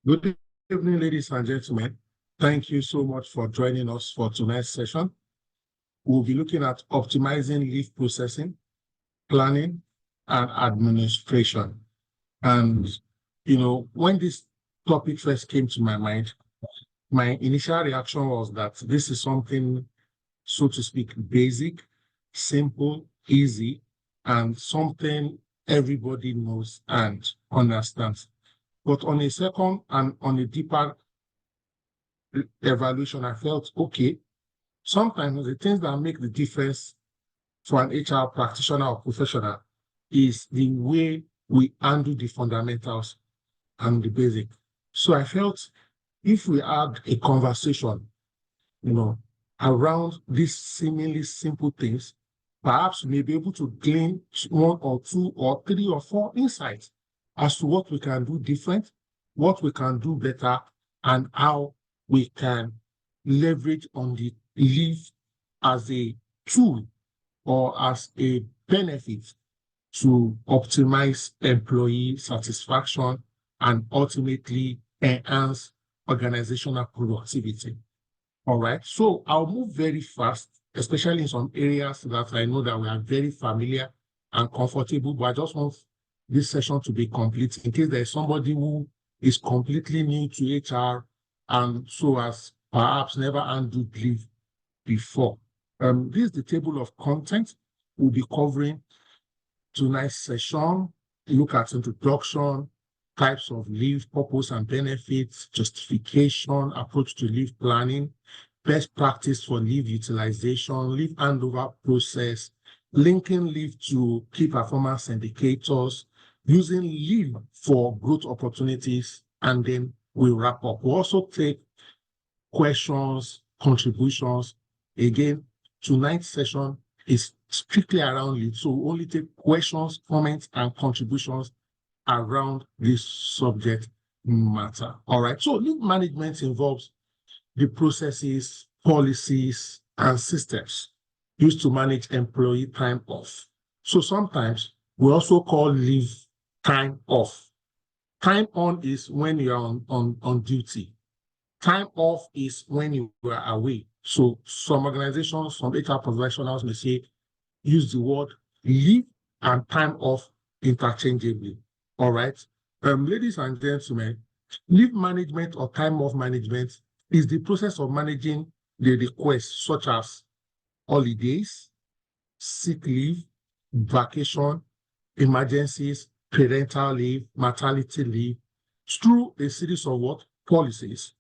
Good evening, ladies and gentlemen. Thank you so much for joining us for tonight's session. We'll be looking at optimizing leave processing, planning, and administration. And, when this topic first came to my mind, my initial reaction was that this is something, so to speak, basic, simple, easy, and something everybody knows and understands. But on a second and on a deeper evaluation, I felt okay. Sometimes the things that make the difference for an HR practitioner or professional is the way we handle the fundamentals and the basic. So I felt if we had a conversation, you know, around these seemingly simple things, perhaps we may be able to glean one or two or three or four insights as to what we can do different, what we can do better, and how we can leverage on the leave as a tool or as a benefit to optimize employee satisfaction and ultimately enhance organizational productivity. All right. So I'll move very fast, especially in some areas that I know that we are very familiar and comfortable, but I just want this session to be complete in case there is somebody who is completely new to HR and so has perhaps never handled leave before. This is the table of content we'll be covering tonight's session. Look at introduction, types of leave, purpose and benefits, justification, approach to leave planning, best practice for leave utilization, leave handover process, linking leave to key performance indicators, using leave for growth opportunities, and then we'll wrap up. We'll also take questions, contributions. Again, tonight's session is strictly around leave, so we'll only take questions, comments, and contributions around this subject matter. All right. So leave management involves the processes, policies, and systems used to manage employee time off. So sometimes we also call leave time off. Time on is when you're on duty. Time off is when you are away. So some organizations, some HR professionals may say, use the word leave and time off interchangeably. All right. Ladies and gentlemen, leave management or time off management is the process of managing the requests such as holidays, sick leave, vacation, emergencies, parental leave, maternity leave, through a series of what? Policies,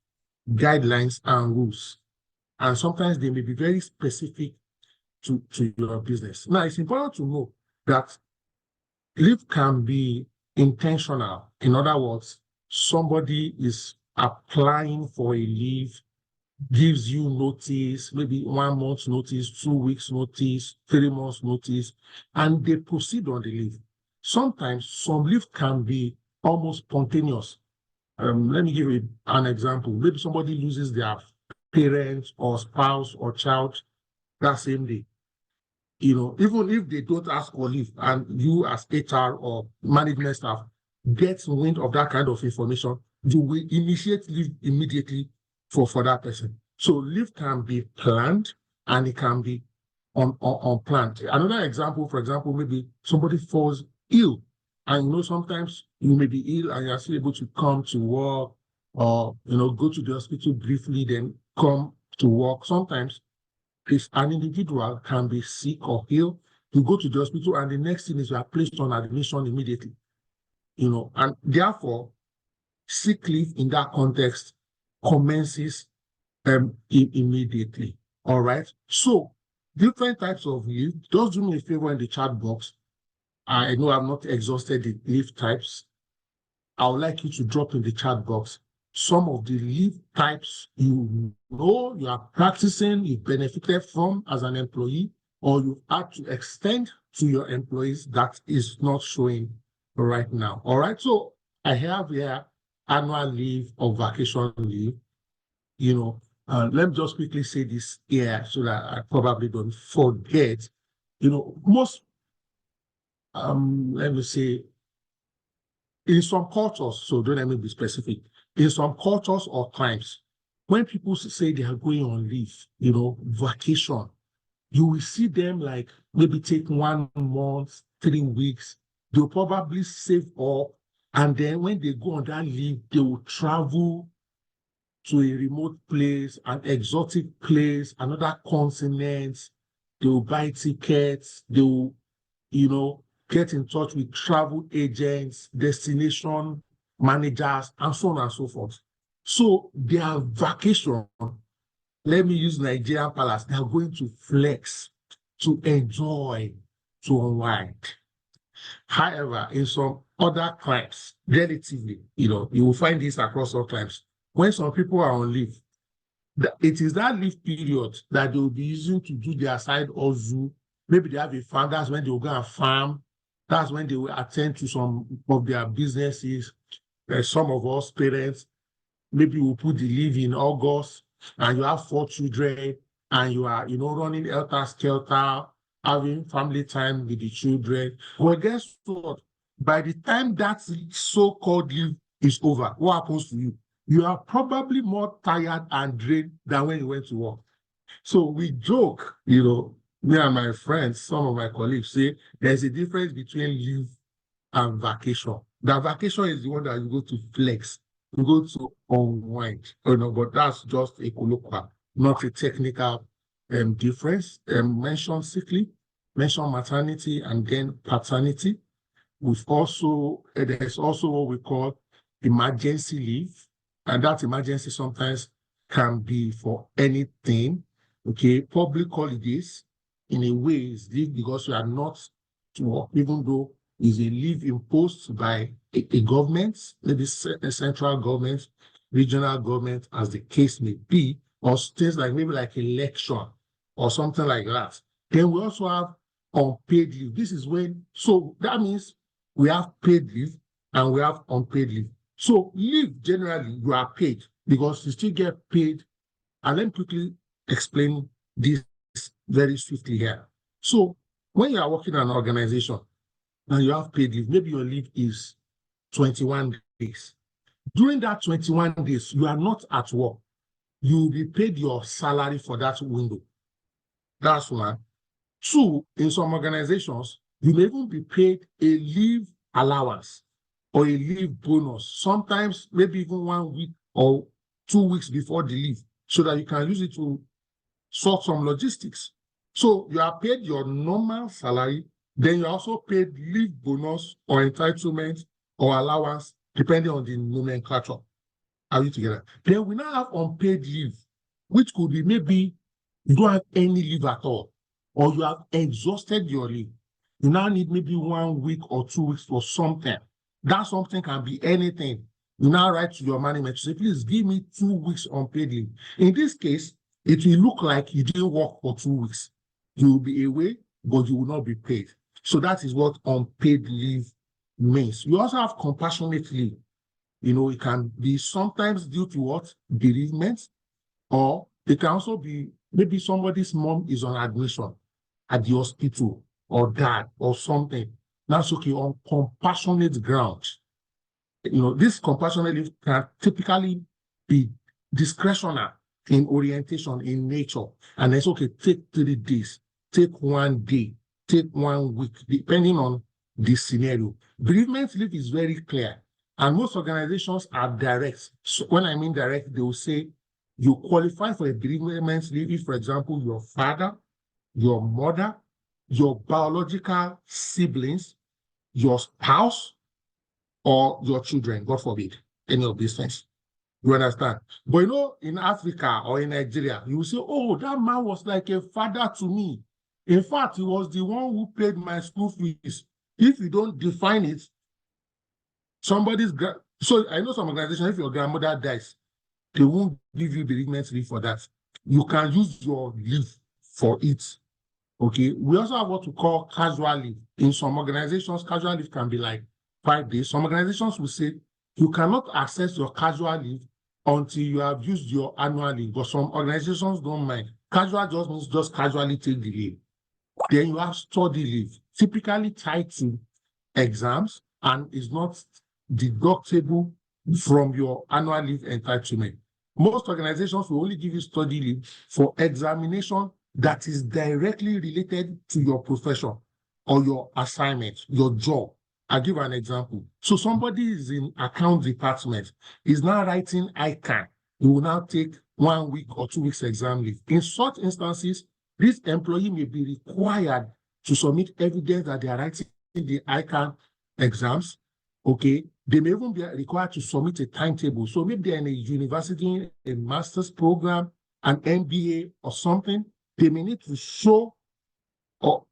guidelines, and rules. And sometimes they may be very specific to your business. Now, it's important to know that leave can be intentional. In other words, somebody is applying for a leave, gives you notice, maybe 1 month notice, 2 weeks notice, 3 months notice, and they proceed on the leave. Sometimes some leave can be almost spontaneous. Let me give you an example. Maybe somebody loses their parent or spouse or child that same day. Even if they don't ask for leave and you as HR or management staff get wind of that kind of information, you will initiate leave immediately for that person. So leave can be planned and it can be unplanned. Another example, for example, maybe somebody falls ill and sometimes you may be ill and you're still able to come to work or go to the hospital briefly, then come to work. Sometimes if an individual can be sick or ill, you go to the hospital and the next thing is you are placed on admission immediately. And therefore, sick leave in that context commences immediately. All right. So different types of leave. Just do me a favor in the chat box. I know I've not exhausted the leave types. I would like you to drop in the chat box some of the leave types you are practicing, you benefited from as an employee, or you had to extend to your employees that is not showing right now. All right. So I have here annual leave or vacation leave. Let me just quickly say this here so that I probably don't forget. Most let me say in some cultures, so don't let me be specific, in some cultures or times, when people say they are going on leave, vacation, you will see them like maybe take 1 month, 3 weeks. They'll probably save up. And then when they go on that leave, they will travel to a remote place, an exotic place, another continent. They will buy tickets. They will, get in touch with travel agents, destination managers, and so on and so forth. So their vacation, let me use Nigerian Palace, they are going to flex, to enjoy, to unwind. However, in some other climes, relatively, you will find this across all climes. When some people are on leave, it is that leave period that they will be using to do their side hustle. Maybe they have a farm, that's when they will go and farm. That's when they will attend to some of their businesses. Some of us parents, maybe we'll put the leave in August, and you have 4 children, and you are, running helter-skelter, having family time with the children. Well, guess what? By the time that so-called leave is over, what happens to you? You are probably more tired and drained than when you went to work. So we joke, me and my friends, some of my colleagues say there's a difference between leave and vacation. The vacation is the one that you go to flex, you go to unwind, but that's just a colloquial, not a technical difference. Mention sick leave, mention maternity, and then paternity. There's also what we call emergency leave, and that emergency sometimes can be for anything. Okay, public holidays in a way is leave because you are not to work, even though is a leave imposed by a government, maybe a central government, regional government, as the case may be, or things like maybe like election or something like that. Then we also have unpaid leave. This is when, so that means we have paid leave and we have unpaid leave. So leave, generally, you are paid because you still get paid. And let me quickly explain this very swiftly here. So when you are working in an organization and you have paid leave, maybe your leave is 21 days. During that 21 days, you are not at work. You will be paid your salary for that window. That's one. 2, in some organizations, you may even be paid a leave allowance or a leave bonus, sometimes maybe even 1 week or 2 weeks before the leave, so that you can use it to sort some logistics. So you are paid your normal salary, then you're also paid leave bonus or entitlement or allowance, depending on the nomenclature. Are you together? Then we now have unpaid leave, which could be maybe you don't have any leave at all, or you have exhausted your leave. You now need maybe 1 week or 2 weeks for something. That something can be anything. You now write to your management to say, please give me 2 weeks unpaid leave. In this case, it will look like you didn't work for 2 weeks. You will be away, but you will not be paid. So that is what unpaid leave means. You also have compassionate leave. It can be sometimes due to what? Bereavement, or it can also be maybe somebody's mom is on admission at the hospital, or dad, or something. That's okay on compassionate grounds. This compassionate leave can typically be discretionary in orientation, in nature. And it's okay, take 3 days, take 1 day, take 1 week, depending on the scenario. Bereavement leave is very clear. And most organizations are direct. So when I mean direct, they will say you qualify for a bereavement leave if, for example, your father, your mother, your biological siblings, your spouse, or your children, God forbid, any of these things. You understand? But in Africa or in Nigeria, you will say, oh, that man was like a father to me. In fact, he was the one who paid my school fees. If you don't define it, so I know some organizations, if your grandmother dies, they won't give you bereavement leave for that. You can use your leave for it. Okay. We also have what we call casual leave. In some organizations, casual leave can be like 5 days. Some organizations will say you cannot access your casual leave until you have used your annual leave. But some organizations don't mind. Casual just means just casually take the leave. Then you have study leave, typically tied to exams, and is not deductible from your annual leave entitlement. Most organizations will only give you study leave for examination that is directly related to your profession or your assignment, your job. I'll give an example. So somebody is in account department, is now writing ICANN. He will now take 1 week or 2 weeks exam leave. In such instances, this employee may be required to submit evidence that they are writing the ICANN exams. Okay, they may even be required to submit a timetable. So maybe they're in a university, a master's program, an MBA or something. They may need to show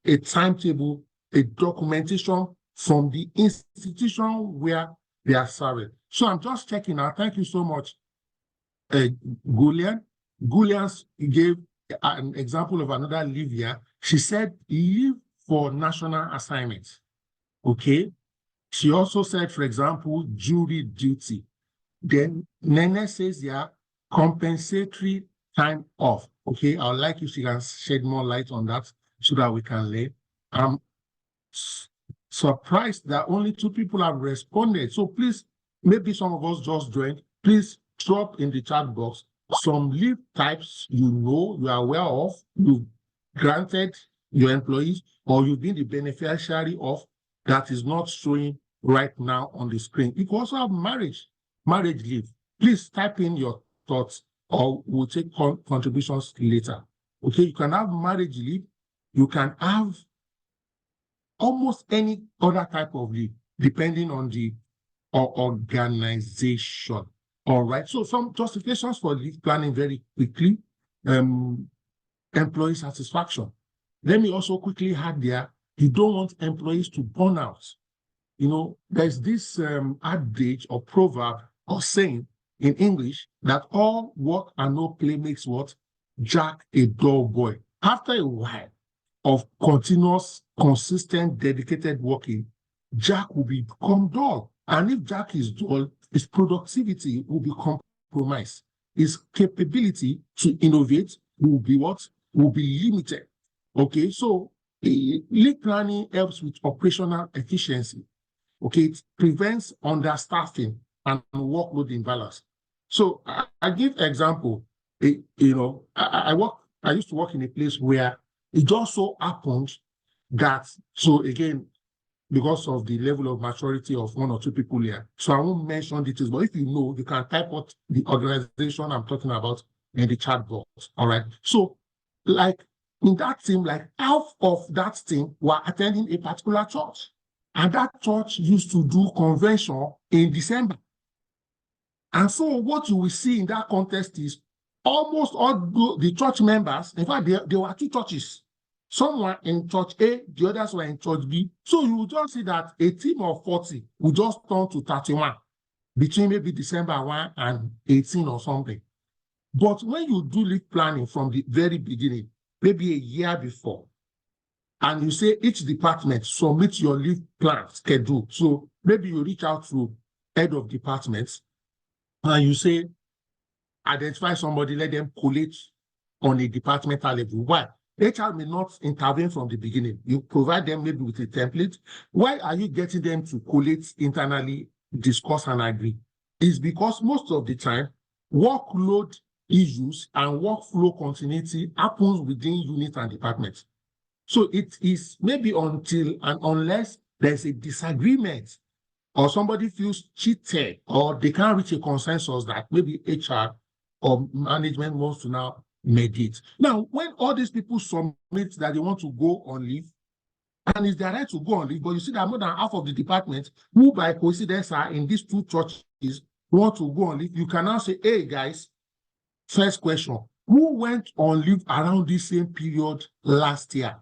a timetable, a documentation from the institution where they are serving. So I'm just checking out. Thank you so much, Gulian. Gulian gave an example of another leave here. She said leave for national assignments. Okay. She also said, for example, jury duty. Then Nene says, yeah, compensatory time off. Okay, I would like if she can shed more light on that so that we can learn. I'm surprised that only 2 people have responded. So please, maybe some of us just joined. Please drop in the chat box some leave types you are aware of, you granted your employees, or you've been the beneficiary of that is not showing right now on the screen. You can also have marriage leave. Please type in your thoughts or we'll take contributions later. Okay, you can have marriage leave. You can have almost any other type of leave, depending on the organization. All right, so some justifications for leave planning very quickly. Employee satisfaction. Let me also quickly add there, you don't want employees to burn out. You know, there's this adage or proverb or saying in English that all work and no play makes what? Jack a dull boy. After a while of continuous, consistent, dedicated working, Jack will become dull. And if Jack is dull, his productivity will be compromised. His capability to innovate will be what? Will be limited. Okay, so leave planning helps with operational efficiency. Okay, it prevents understaffing and workload imbalance. So I give example. I used to work in a place where it just so happened that, so again, because of the level of maturity of 1 or 2 people here, so I won't mention details, but if you know, you can type out the organization I'm talking about in the chat box. All right. So, like in that team, like half of that team were attending a particular church. And that church used to do convention in December. And so what you will see in that context is almost all the church members, in fact, there were 2 churches. Some were in church A, the others were in church B. So you will just see that a team of 40 will just turn to 31 between maybe December 1 and 18 or something. But when you do leave planning from the very beginning, maybe a year before, and you say each department submit your leave plan schedule. So maybe you reach out to head of departments and you say, identify somebody, let them collate on a departmental level. Why? HR may not intervene from the beginning. You provide them maybe with a template. Why are you getting them to collate internally, discuss and agree? It's because most of the time, workload issues and workflow continuity happens within units and departments. So it is maybe until and unless there's a disagreement or somebody feels cheated or they can't reach a consensus that maybe HR or management wants to now mediate. Now, when all these people submit that they want to go on leave, and it's their right to go on leave, but you see that more than half of the department who by coincidence are in these 2 churches want to go on leave, you can now say, hey guys, first question, who went on leave around this same period last year?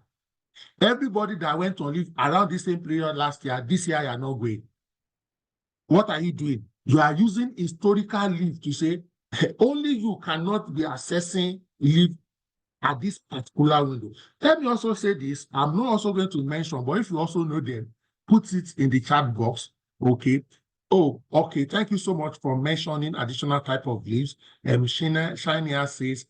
Everybody that went on leave around the same period last year, this year you are not going. What are you doing? You are using historical leave to say, only you cannot be assessing leave at this particular window. Let me also say this, I'm not also going to mention, but if you also know them, put it in the chat box, okay? Oh, okay, thank you so much for mentioning additional type of leaves. Shania says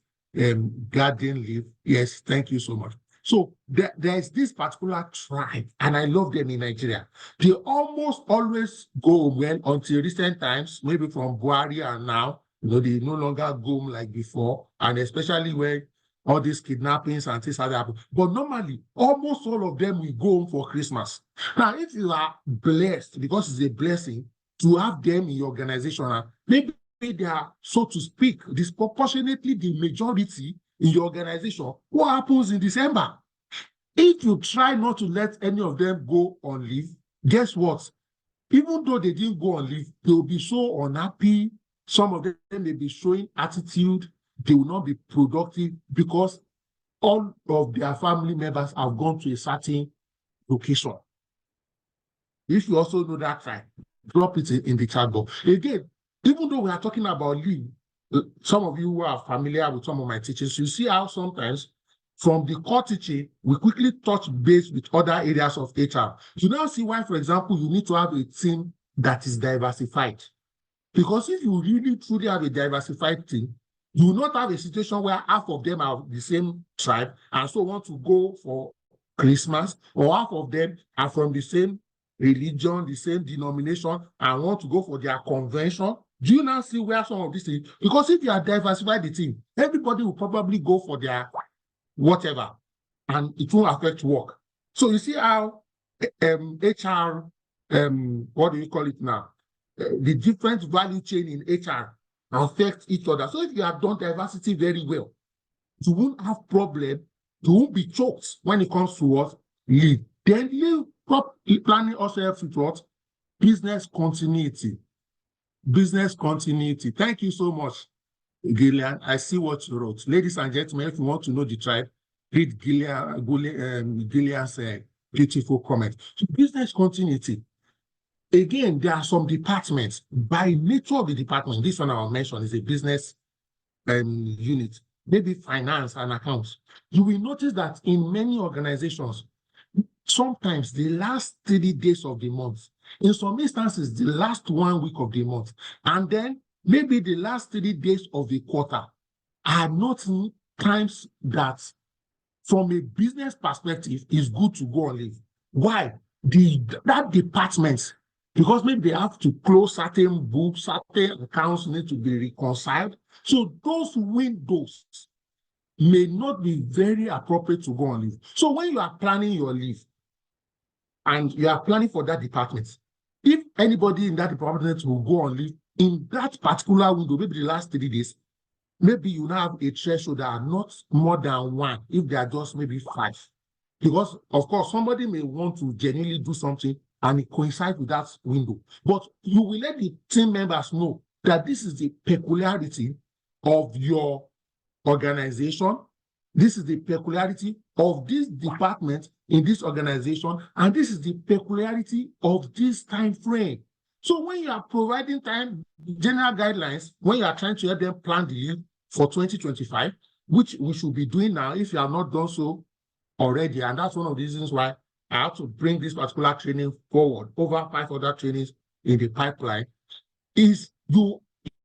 garden leave. Yes, thank you so much. So there is this particular tribe, and I love them in Nigeria. They almost always go well until recent times, maybe from Buhari and now, they no longer go like before, and especially when all these kidnappings and things like that happen. But normally, almost all of them will go home for Christmas. Now, if you are blessed, because it's a blessing to have them in your organization, maybe they are, so to speak, disproportionately the majority in your organization, what happens in December? If you try not to let any of them go on leave, guess what? Even though they didn't go on leave, they will be so unhappy. Some of them may be showing attitude. They will not be productive because all of their family members have gone to a certain location. If you also know that fact, drop it in the chat box. Again, even though we are talking about leave, some of you who are familiar with some of my teachings, you see how sometimes from the core teaching, we quickly touch base with other areas of HR. You now see why, for example, you need to have a team that is diversified. Because if you really truly have a diversified team, you will not have a situation where half of them are the same tribe and so want to go for Christmas, or half of them are from the same religion, the same denomination, and want to go for their convention. Do you now see where some of these things? Because if you are diversified the team, everybody will probably go for their whatever, and it won't affect work. So you see how HR, what do you call it now? The different value chain in HR affect each other. So if you have done diversity very well, you won't have problem. You won't be choked when it comes to what lead. Then lead planning also helps with what business continuity. Business continuity. Thank you so much, Gillian. I see what you wrote. Ladies and gentlemen, if you want to know the tribe, read Gillian's beautiful comment. So business continuity. Again, there are some departments. By nature of the department, this one I'll mention is a business unit, maybe finance and accounts. You will notice that in many organizations, sometimes the last 30 days of the month, in some instances, the last 1 week of the month, and then maybe the last 30 days of the quarter are not times that, from a business perspective, is good to go on leave. Why? That department, because maybe they have to close certain books, certain accounts need to be reconciled. So those windows may not be very appropriate to go on leave. So when you are planning your leave and you are planning for that department, if anybody in that department will go on leave in that particular window, maybe the last 3 days, maybe you now have a threshold that are not more than 1, if they are just maybe 5. Because, of course, somebody may want to genuinely do something and it coincides with that window. But you will let the team members know that this is the peculiarity of your organization. This is the peculiarity of this department in this organization, and this is the peculiarity of this time frame. So when you are providing general guidelines, when you are trying to help them plan the leave for 2025, which we should be doing now if you have not done so already, and that's one of the reasons why I have to bring this particular training forward, over 5 other trainings in the pipeline, is you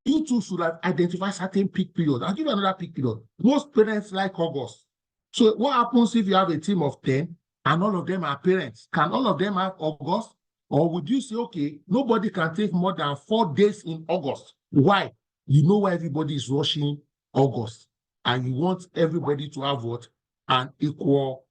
too should have identified certain peak periods. I'll give you another peak period. Most parents like August. So what happens if you have a team of 10 and all of them are parents? Can all of them have August? Or would you say, okay, nobody can take more than 4 days in August? Why? You know why everybody is rushing August, and you want everybody to have what? An equal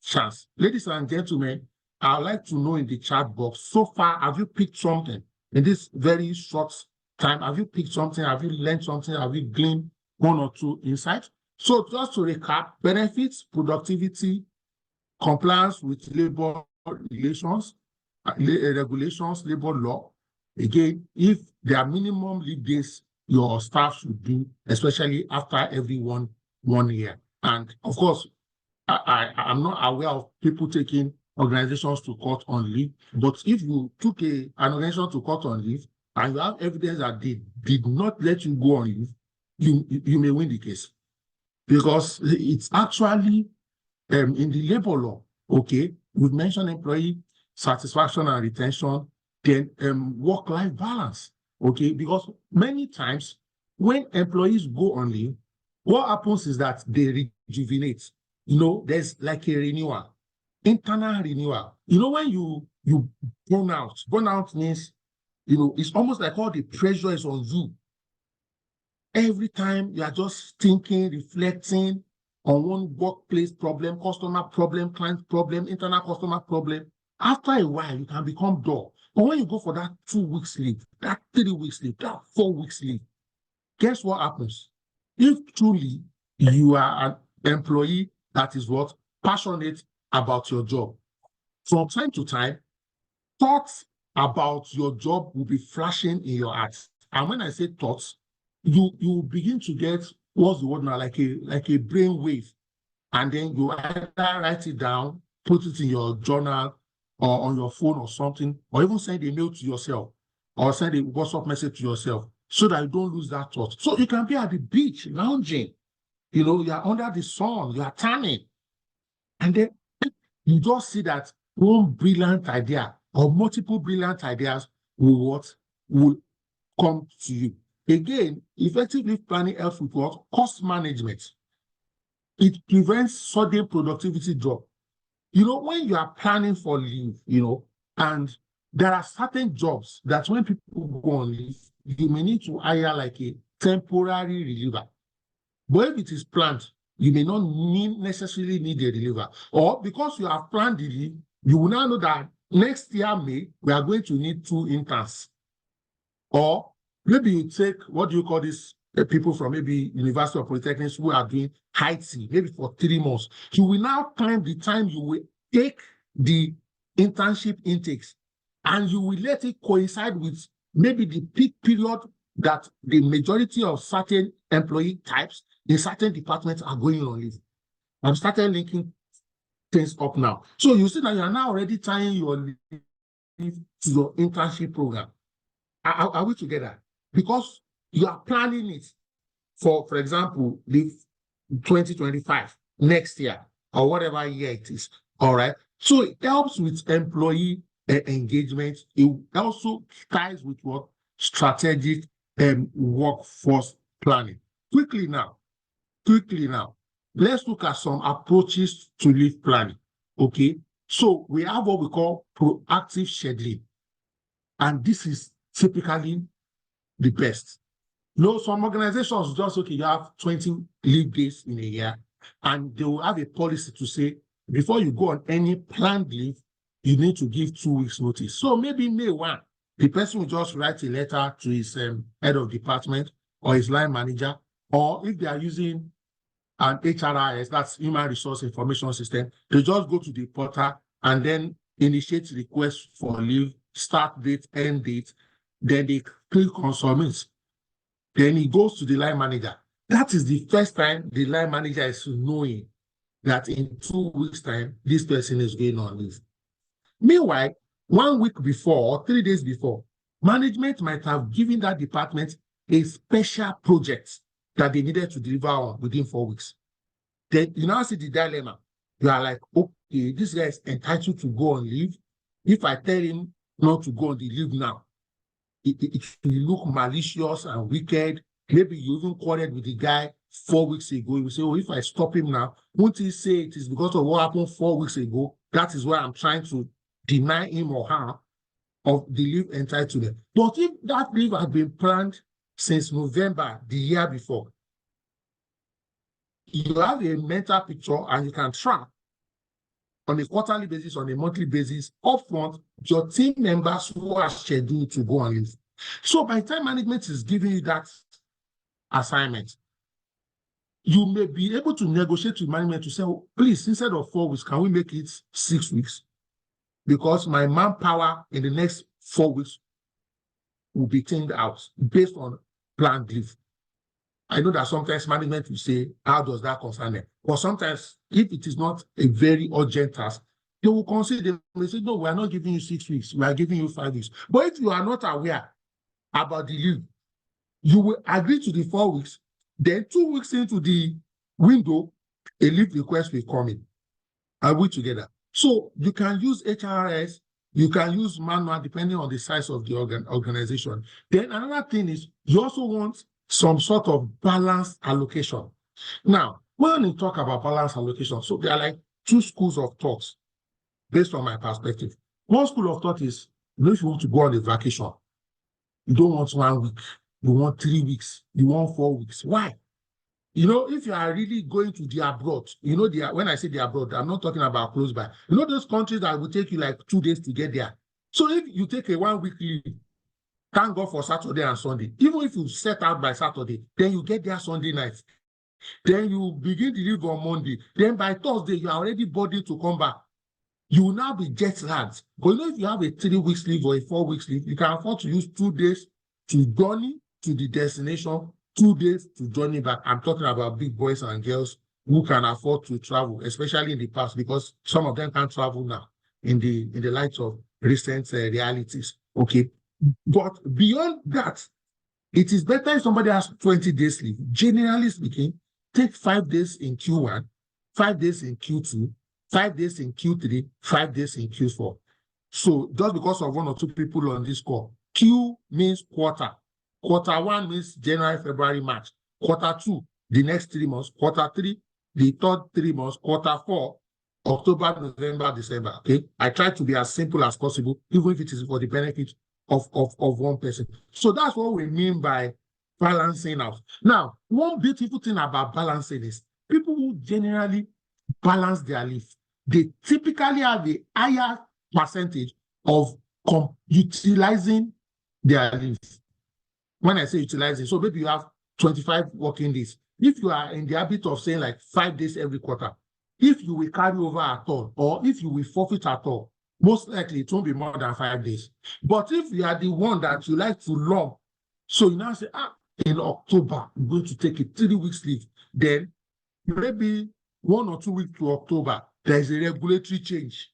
chance. Ladies and gentlemen, I'd like to know in the chat box, so far, have you picked something in this very short time? Have you picked something? Have you learned something? Have you gleaned 1 or 2 insights? So just to recap, benefits, productivity, compliance with labor relations, regulations, labor law. Again, if there are minimum leave days your staff should do, especially after every 1 year. And of course, I'm not aware of people taking organizations to court on leave, but if you took an organization to court on leave and you have evidence that they did not let you go on leave, you may win the case. Because it's actually in the labor law, okay, we've mentioned employee satisfaction and retention, then work-life balance, okay, because many times when employees go on leave, what happens is that they rejuvenate. there's like a renewal, internal renewal. When you burn out means, it's almost like all the pressure is on you. Every time you are just thinking, reflecting on one workplace problem, customer problem, client problem, internal customer problem. After a while, you can become dull. But when you go for that 2 weeks leave, that 3 weeks leave, that 4 weeks leave, guess what happens? If truly you are an employee that is passionate about your job, from time to time, thoughts about your job will be flashing in your heart. And when I say thoughts, you begin to get, what's the word now, like a brain wave. And then you either write it down, put it in your journal or on your phone or something, or even send a mail to yourself or send a WhatsApp message to yourself so that you don't lose that thought. So you can be at the beach lounging, you are under the sun, you are tanning, and then you just see that one brilliant idea or multiple brilliant ideas will come to you. Again, effective leave planning helps with cost management. It prevents sudden productivity drop. When you are planning for leave, and there are certain jobs that when people go on leave, you may need to hire like a temporary reliever. But if it is planned, you may not necessarily need a reliever. Or because you have planned the leave, you will now know that next year, May, we are going to need 2 interns. Or maybe you take, what do you call this, people from maybe University or Polytechnics who are doing IT, maybe for 3 months. You will now time the time you will take the internship intakes, and you will let it coincide with maybe the peak period that the majority of certain employee types in certain departments are going on leave. I've started linking things up now. So you see that you are now already tying your leave to your internship program. Are we together? Because you are planning it for example, the 2025, next year, or whatever year it is. All right. So it helps with employee engagement. It also ties with strategic workforce planning. Quickly now, let's look at some approaches to leave planning. Okay. So we have what we call proactive scheduling. And this is typically the best. Some organizations just, you have 20 leave days in a year, and they will have a policy to say, before you go on any planned leave, you need to give 2 weeks notice. So maybe May 1, the person will just write a letter to his head of department or his line manager, or if they are using an HRIS, that's Human Resource Information System, they just go to the portal and then initiate request for leave, start date, end date, then they click on submit. Then he goes to the line manager. That is the first time the line manager is knowing that in 2 weeks' time, this person is going on leave. Meanwhile, 1 week before or 3 days before, management might have given that department a special project that they needed to deliver on within 4 weeks. Then you now see the dilemma. You are like, okay, this guy is entitled to go on leave. If I tell him not to go on the leave now, it will look malicious and wicked. Maybe you even quarreled with the guy 4 weeks ago. You will say, if I stop him now, won't he say it is because of what happened 4 weeks ago? That is why I'm trying to deny him or her of the leave entitlement. But if that leave had been planned since November the year before, you have a mental picture and you can track on a quarterly basis, on a monthly basis, upfront, your team members who are scheduled to go on leave. So by the time management is giving you that assignment, you may be able to negotiate with management to say, please, instead of 4 weeks, can we make it 6 weeks? Because my manpower in the next 4 weeks will be thinned out based on planned leave. I know that sometimes management will say, how does that concern them? But sometimes, if it is not a very urgent task, they will consider, they say, no, we are not giving you 6 weeks, we are giving you 5 weeks. But if you are not aware about the leave, you will agree to the 4 weeks, then 2 weeks into the window, a leave request will come in. Are we together? So you can use HRS, you can use manual, depending on the size of the organization. Then another thing is, you also want some sort of balanced allocation. Now, when you talk about balance allocation, so there are like two schools of thoughts based on my perspective. One school of thought is, if you want to go on a vacation, you don't want 1 week, you want 3 weeks, you want 4 weeks. Why? If you are really going to the abroad, when I say the abroad, I'm not talking about close by. Those countries that will take you like 2 days to get there. So if you take a 1 week leave, thank God for Saturday and Sunday. Even if you set out by Saturday, then you get there Sunday night. Then you begin to leave on Monday. Then by Thursday, you are already boarding to come back. You will now be jet lagged. But if you have a 3 weeks leave or a 4 weeks leave, you can afford to use 2 days to journey to the destination, 2 days to journey back. I'm talking about big boys and girls who can afford to travel, especially in the past, because some of them can't travel now in the light of recent realities. Okay. But beyond that, it is better if somebody has 20 days leave. Generally speaking, take 5 days in Q1, 5 days in Q2, 5 days in Q3, 5 days in Q4. So just because of 1 or 2 people on this call, Q means quarter. Quarter 1 means January, February, March. Quarter 2, the next 3 months. Quarter 3, the third 3 months. Quarter 4, October, November, December. Okay. I try to be as simple as possible, even if it is for the benefit of one person. So that's what we mean by balancing out. Now, one beautiful thing about balancing is people who generally balance their leave, they typically have a higher percentage of utilizing their leave. When I say utilizing, so maybe you have 25 working days. If you are in the habit of saying like 5 days every quarter, if you will carry over at all, or if you will forfeit at all, most likely it won't be more than 5 days. But if you are the one that you like to long, so you now say, in October, I'm going to take a 3 weeks leave, then maybe 1 or 2 weeks to October, there's a regulatory change.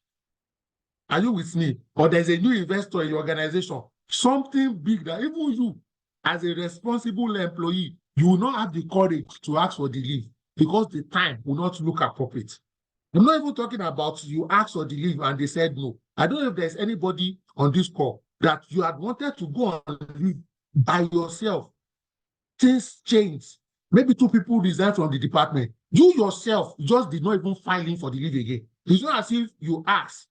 Are you with me? Or there's a new investor in your organization, something big that even you, as a responsible employee, you will not have the courage to ask for the leave because the time will not look appropriate. I'm not even talking about you asked for the leave and they said no. I don't know if there's anybody on this call that you had wanted to go on leave by yourself. Things changed. Maybe 2 people resigned from the department. You yourself just did not even file in for the leave again. It's not as if you asked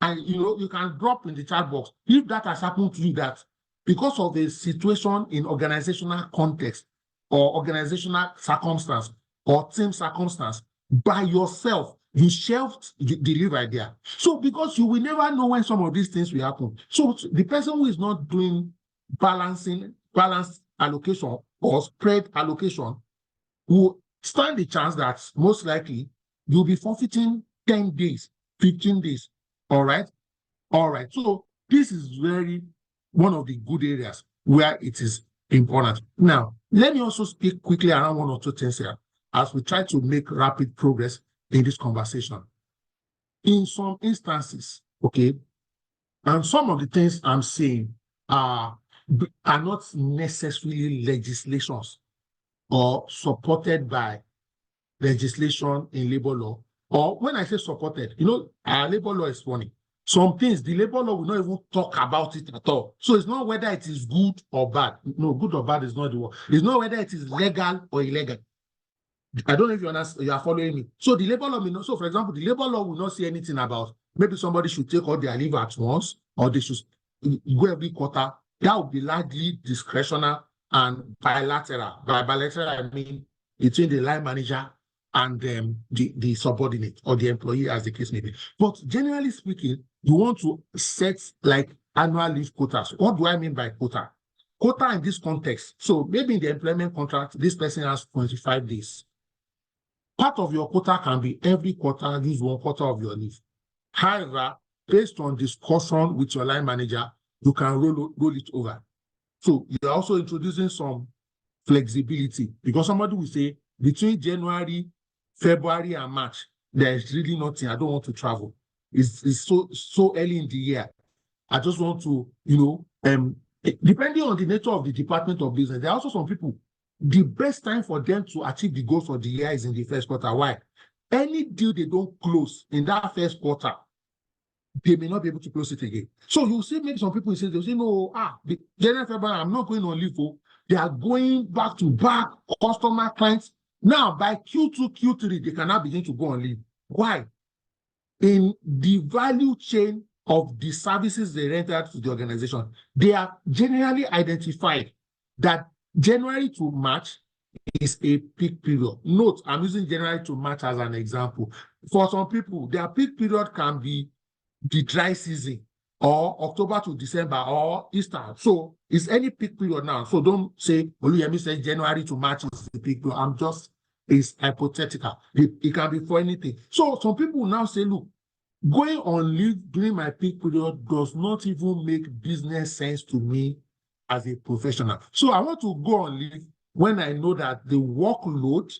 and you can drop in the chat box if that has happened to you, that because of a situation in organizational context or organizational circumstance or team circumstance, by yourself, you shelved the leave idea. So because you will never know when some of these things will happen. So the person who is not doing balanced allocation or spread allocation will stand the chance that most likely you'll be forfeiting 10 days, 15 days. All right. So this is very one of the good areas where it is important. Now, let me also speak quickly around 1 or 2 things here as we try to make rapid progress in this conversation. In some instances, okay, and some of the things I'm saying are not necessarily legislations or supported by legislation in labor law. Or when I say supported, our labor law is funny. Some things, the labor law will not even talk about it at all. So it's not whether it is good or bad. No, good or bad is not the word. It's not whether it is legal or illegal. I don't know if you are following me. So the labor law so for example, the labor law will not say anything about maybe somebody should take all their leave at once or they should go every quarter. That would be largely discretionary and bilateral. By bilateral, I mean between the line manager and the subordinate or the employee, as the case may be. But generally speaking, you want to set like annual leave quotas. What do I mean by quota? Quota in this context. So maybe in the employment contract, this person has 25 days. Part of your quota can be every quarter, use 1 quarter of your leave. However, based on discussion with your line manager, you can roll it over. So you're also introducing some flexibility because somebody will say between January, February, and March, there's really nothing. I don't want to travel. It's so early in the year. I just want to, depending on the nature of the department of business, there are also some people, the best time for them to achieve the goals for the year is in the first quarter. Why? Any deal they don't close in that first quarter, they may not be able to close it again. So you see, maybe some people they'll say, no, January, February, I'm not going on leave. They are going back to back, customer clients. Now, by Q2, Q3, they can now begin to go on leave. Why? In the value chain of the services they rendered to the organization, they are generally identified that January to March is a peak period. Note, I'm using January to March as an example. For some people, their peak period can be the dry season, or October to December, or Easter. So it's any peak period now. So don't say, Oluyemi says January to March is the peak period. It's hypothetical. It can be for anything. So some people now say, look, going on leave during my peak period does not even make business sense to me as a professional. So I want to go on leave when I know that the workload,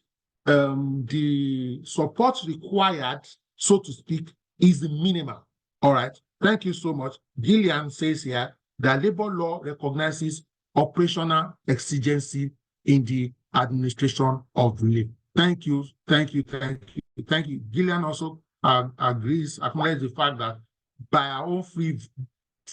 the support required, so to speak, is minimal. All right. Thank you so much. Gillian says here that labor law recognizes operational exigency in the administration of leave. Thank you. Gillian also agrees, acknowledges the fact that by our own free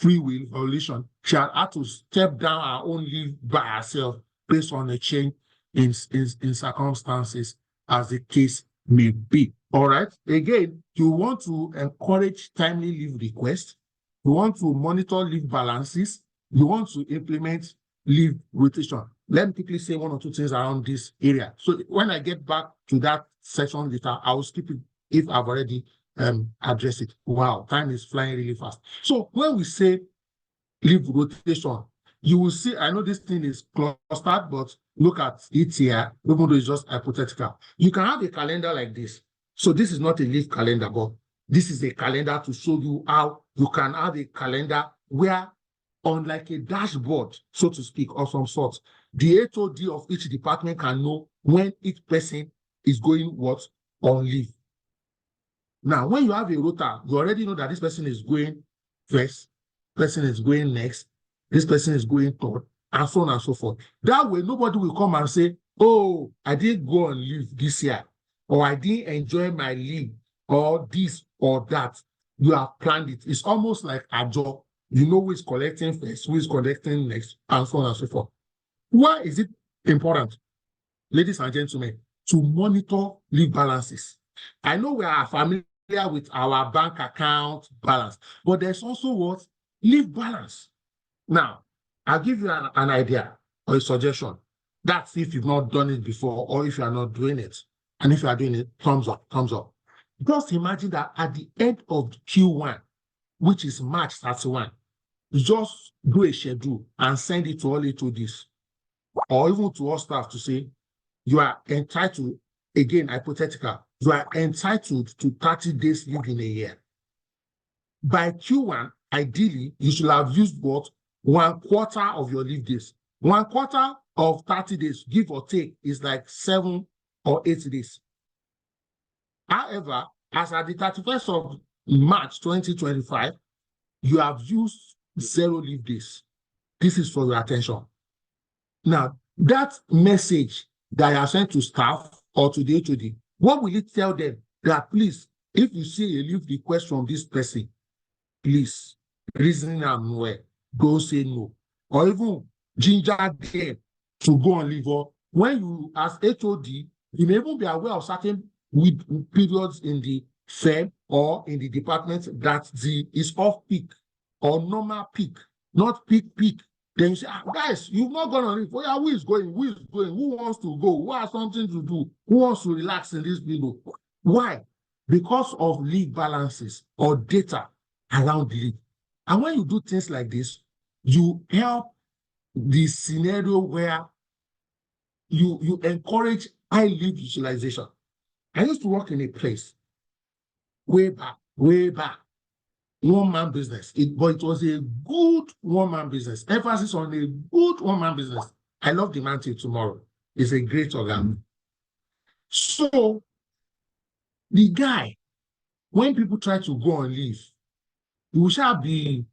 will volition, she had to step down her own leave by herself based on a change in circumstances, as the case may be. All right. Again, you want to encourage timely leave requests. You want to monitor leave balances. You want to implement leave rotation. Let me quickly say one or two things around this area. So when I get back to that section later, I will skip it if I've already addressed it. Wow, time is flying really fast. So when we say leave rotation, you will see, I know this thing is clustered, but look at it here, even though it's just hypothetical. You can have a calendar like this. So this is not a leave calendar, but this is a calendar to show you how you can have a calendar where, on like a dashboard, so to speak, of some sort, the HOD of each department can know when each person is going what on leave. Now, when you have a rota, you already know that this person is going first, person is going next, this person is going third, and so on and so forth. That way, nobody will come and say, oh, I didn't go on leave this year, or I didn't enjoy my leave, or this or that. You have planned it. It's almost like a job. You know who is collecting first, who is collecting next, and so on and so forth. Why is it important, ladies and gentlemen, to monitor leave balances? I know we are familiar with our bank account balance, but there's also what? Leave balance. Now, I'll give you an idea or a suggestion. That's if you've not done it before, or if you are not doing it. And if you are doing it, thumbs up, thumbs up. Just imagine that at the end of Q1, which is March 31, just do a schedule and send it to all HODs, or even to all staff, to say, you are entitled, again, hypothetical, you are entitled to 30 days leave in a year. By Q1, ideally, you should have used what? 1/4 of your leave days. 1/4 of 30 days, give or take, is like 7 or 8 days. However, as at the 31st of March 2025, you have used 0 leave days. This is for your attention. Now, that message that you are sent to staff or to the HOD, what will it tell them? That please, if you see a leave request from this person, please reason am well, don't say no. Or even ginger them to go on leave. Or when you, as HOD, you may even be aware of certain periods in the firm or in the department that is off peak or normal peak, not peak. Then you say, guys, you've not gone on leave. Oh, yeah, who is going? Who wants to go? Who has something to do? Who wants to relax in this window? Why? Because of leave balances or data around leave. And when you do things like this, you help the scenario where you encourage high leave utilization. I used to work in a place way back, one-man business. But it was a good one-man business. Emphasis on a good one-man business. I love the man till tomorrow. It's a great organ. So the guy, when people try to go on leave, you shall be,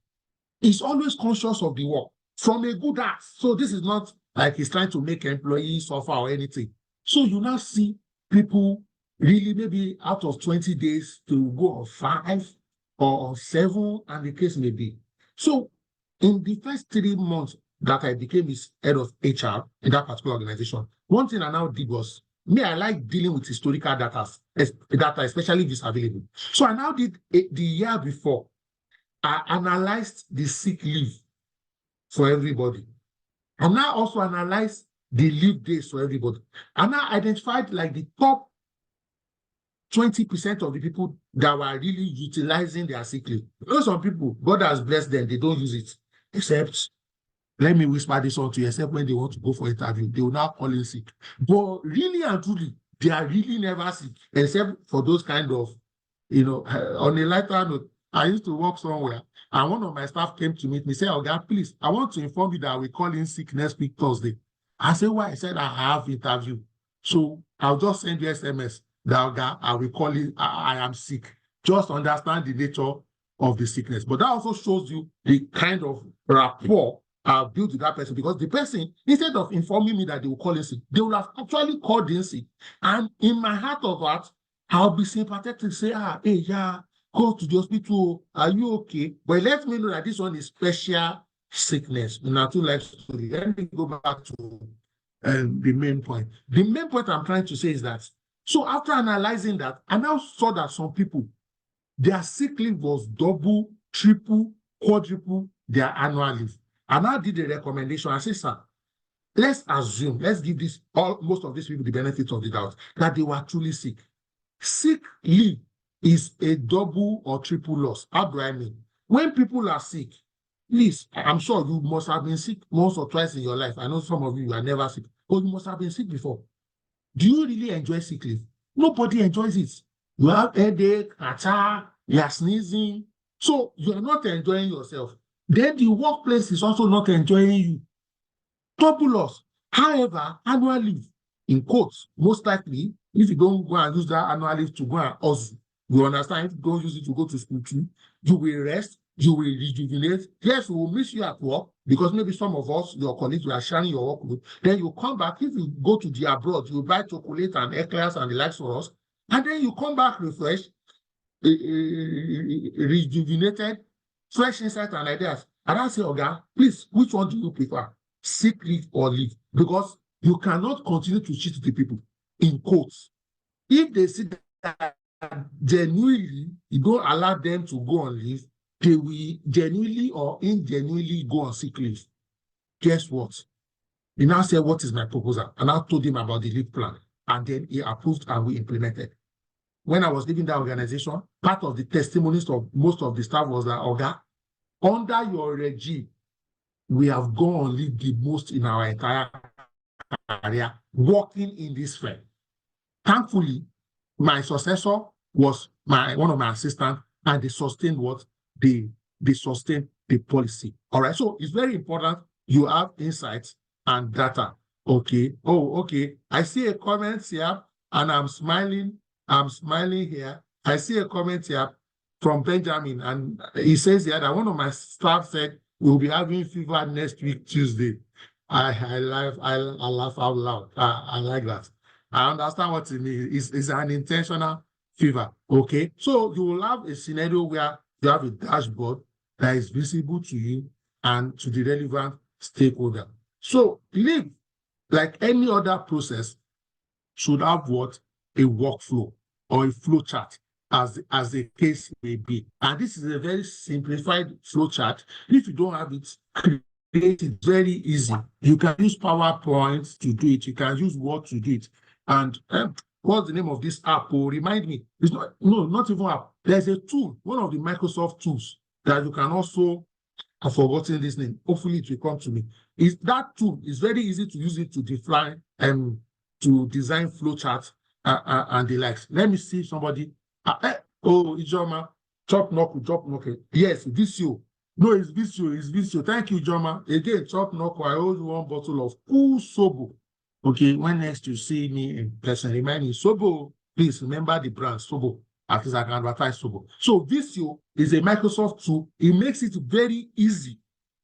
he's always conscious of the work from a good heart. So this is not like he's trying to make employees suffer or anything. So you now see people really maybe out of 20 days to go on 5 or on 7, and the case may be. So in the first 3 months that I became his head of HR in that particular organization, one thing I now did was Me, I like dealing with historical data, especially if it's available. So I now did the year before, I analyzed the sick leave for everybody. I now also analyzed the leave days for everybody. I now identified like the top 20% of the people that were really utilizing their sick leave. You know, some people, God has blessed them, they don't use it, except, let me whisper this on to you, except when they want to go for interview, they will now call in sick. But really and truly, they are really never sick, except for those kind of, on a lighter note, I used to work somewhere, and one of my staff came to meet me, say, "Okay, please, I want to inform you that we call in sick next week, Thursday." I said, "Why?" I said, "I have interview. So I'll just send you SMS that, okay, I will call in, I am sick." Just understand the nature of the sickness. But that also shows you the kind of rapport I've built with that person, because the person, instead of informing me that they will call in sick, they will have actually called in sick. And in my heart of heart, I'll be sympathetic, say, hey, yeah, go to the hospital. Are you okay? But let me know that this one is special sickness. Not life story. Let me go back to the main point. The main point I'm trying to say is that, so after analyzing that, I now saw that some people, their sick leave was double, triple, quadruple their annual leave. And I did a recommendation. I said, "Sir, let's assume, let's give most of these people the benefit of the doubt, that they were truly sick. Sick leave is a double or triple loss. How do I mean? When people are sick, please, I'm sure you must have been sick once or twice in your life. I know some of you are never sick, but you must have been sick before. Do you really enjoy sick leave? Nobody enjoys it. You have headache, catarrh, you are sneezing. So you are not enjoying yourself. Then the workplace is also not enjoying you. Double loss. However, annual leave, in quotes, most likely, if you don't go and use that annual leave to go and hustle, you understand? If you don't use it to go to school too, you will rest, you will rejuvenate. Yes, we will miss you at work, because maybe some of us, your colleagues, were sharing your workload. Then you come back. If you go to the abroad, you buy chocolate and eclairs and the likes for us, and then you come back refreshed, rejuvenated, fresh insight and ideas. And I say, "Oga, please, which one do you prefer? Sick leave or leave?" Because you cannot continue to cheat the people, in quotes. If they see that genuinely you don't allow them to go on leave, they will genuinely or ingenuinely go on sick leave. Guess what? He now said, "What is my proposal?" And I told him about the leave plan. And then he approved and we implemented. When I was leaving that organization, part of the testimonies of most of the staff was that, "Oga, under your regime, we have gone on leave the most in our entire career working in this firm." Thankfully, my successor was one of my assistants, and they sustained what? They sustained the policy. All right. So it's very important you have insights and data. Okay. Oh, okay. I see a comment here, and I'm smiling. I'm smiling here. I see a comment here from Benjamin, and he says here that one of my staff said we'll be having fever next week, Tuesday. I laugh out loud. I like that. I understand what it means. It's an intentional fever. Okay. So you will have a scenario where you have a dashboard that is visible to you and to the relevant stakeholder. So leave, like any other process, should have what? A workflow or a flow chart, as the case may be. And this is a very simplified flow chart. If you don't have it, create it very easy. You can use PowerPoint to do it. You can use Word to do it. And what's the name of this app? Oh, remind me. It's not even app. There's a tool, one of the Microsoft tools that you can also, I've forgotten this name. Hopefully it will come to me. That tool is very easy to use it to define and to design flow charts and the likes. Let me see somebody. Ijoma, chop knuckle. Yes, Visio. No, it's Visio. Thank you, Ijoma. Again, chop knuckle. I owe you one bottle of cool Sobo. Okay, when next you see me in person, remind me, Sobo, please remember the brand Sobo. At least I can advertise Sobo. So Visio is a Microsoft tool. It makes it very easy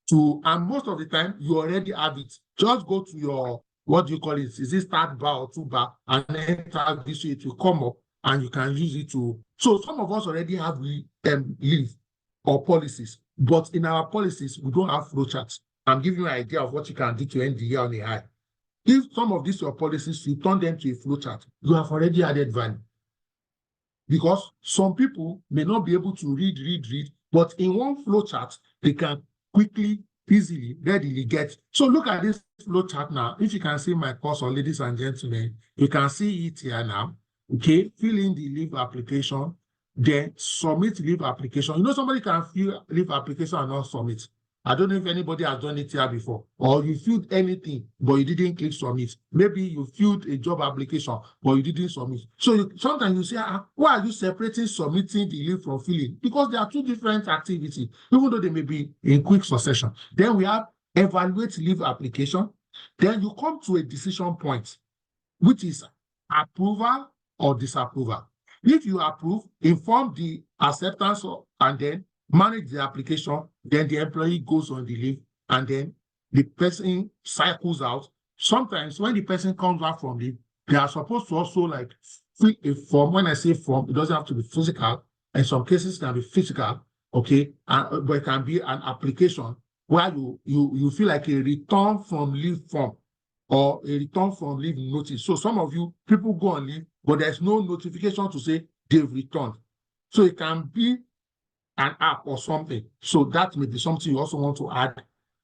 to, and most of the time you already have it. Just go to your, what do you call it? Is it start bar or two bar? And enter Visio, it will come up and you can use it to. So some of us already have leave or policies, but in our policies, we don't have flow charts. I'm giving you an idea of what you can do to end the year on a high. If some of these your policies, you turn them to a flowchart, you have already added value. Because some people may not be able to read, but in one flowchart, they can quickly, easily, readily get. So look at this flowchart now. If you can see my cursor, ladies and gentlemen, you can see it here now. Okay, fill in the leave application, then submit leave application. You know, somebody can fill leave application and not submit. I don't know if anybody has done it here before, or you filled anything, but you didn't click submit. Maybe you filled a job application, but you didn't submit. So sometimes you say, why are you separating submitting the leave from filling? Because they are two different activities, even though they may be in quick succession. Then we have evaluate leave application. Then you come to a decision point, which is approval or disapproval. If you approve, inform the acceptance and then manage the application, then the employee goes on the leave, and then the person cycles out. Sometimes when the person comes back from leave, they are supposed to also like fill a form. When I say form, it doesn't have to be physical. In some cases, it can be physical, okay, but it can be an application where you feel like a return from leave form or a return from leave notice. So some of you, people go on leave, but there's no notification to say they've returned. So it can be an app or something. So that may be something you also want to add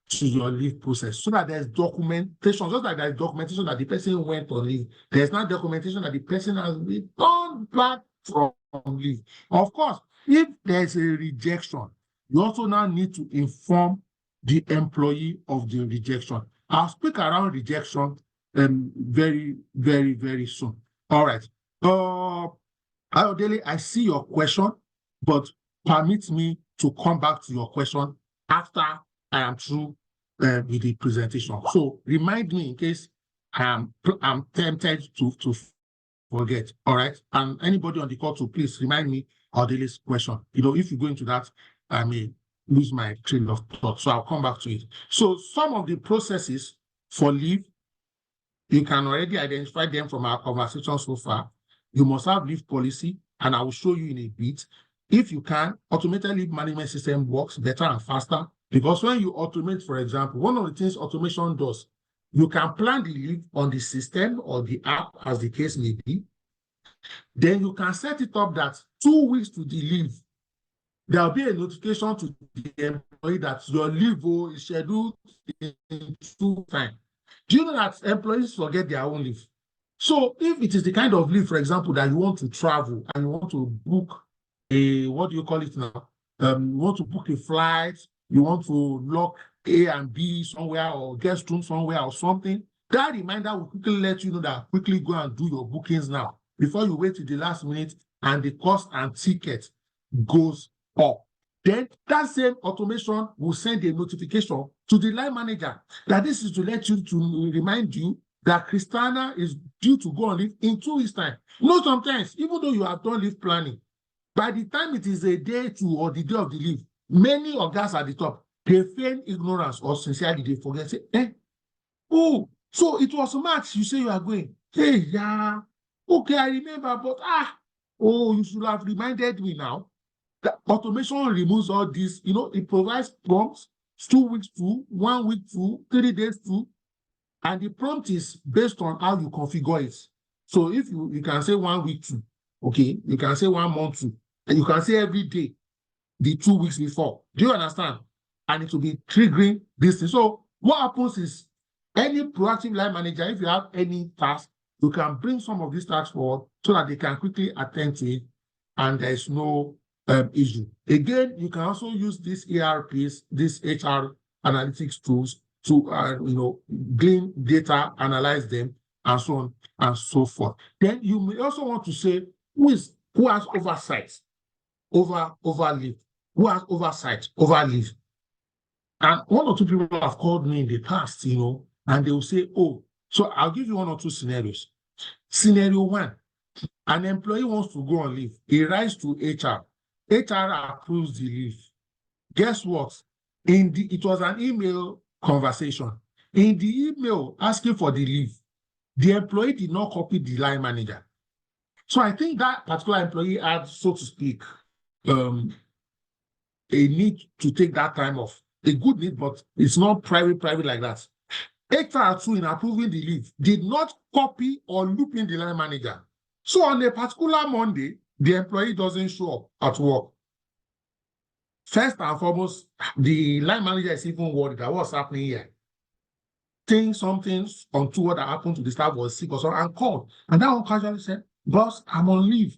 to your leave process so that there's documentation, just like there's documentation that the person went on leave. There's not documentation that the person has returned back from leave. Of course, if there's a rejection, you also now need to inform the employee of the rejection. I'll speak around rejection very, very, very soon. All right. Ayodele, I see your question, but permit me to come back to your question after I am through with the presentation. So remind me in case I'm tempted to forget. All right. And anybody on the call to please remind me of Ayodele's question. You know, if you go into that, I may lose my train of thought. So I'll come back to it. So some of the processes for leave, you can already identify them from our conversation so far. You must have leave policy, and I will show you in a bit. If you can, automated leave management system works better and faster, because when you automate, for example, one of the things automation does, you can plan the leave on the system or the app, as the case may be. Then you can set it up that 2 weeks to the leave, there will be a notification to the employee that your leave is scheduled in 2 time. Do you know that employees forget their own leave? So if it is the kind of leave, for example, that you want to travel and you want to book a, what do you call it now? You want to book a flight, you want to lock A and B somewhere or guest room somewhere or something, that reminder will quickly let you know that quickly go and do your bookings now before you wait till the last minute and the cost and ticket goes up. Then that same automation will send a notification to the line manager that this is to let you, to remind you that Christiana is due to go on leave in 2 weeks' time. You know, sometimes, even though you have done leave planning, by the time it is a day to or the day of the leave, many of us at the top, they feign ignorance or sincerely they forget, say, oh, so it was March, you say you are going. Hey, yeah, okay, I remember, but you should have reminded me now. The automation removes all this, you know, it provides prompts, 2 weeks to, 1 week to, 3 days to, and the prompt is based on how you configure it. So if you can say 1 week to, okay, you can say 1 month to, and you can say every day, the 2 weeks before. Do you understand? And it will be triggering this thing. So what happens is any proactive line manager, if you have any task, you can bring some of these tasks forward so that they can quickly attend to it and there is no issue. Again, you can also use these ERPs, these HR analytics tools to glean data, analyze them, and so on and so forth. Then you may also want to say who has oversight over leave, who has oversight over leave. And 1 or 2 people have called me in the past, and they will say, oh, so I'll give you 1 or 2 scenarios. Scenario 1, an employee wants to go on leave. He writes to HR. HR approves the leave. Guess what? It was an email conversation. In the email asking for the leave, the employee did not copy the line manager. So I think that particular employee had, so to speak, a need to take that time off. A good need, but it's not private like that. HR too, in approving the leave, did not copy or loop in the line manager. So on a particular Monday, the employee doesn't show up at work. First and foremost, the line manager is even worried about what's happening here. Think something untoward that happened to the staff was sick or something and called. And that one casually said, boss, I'm on leave.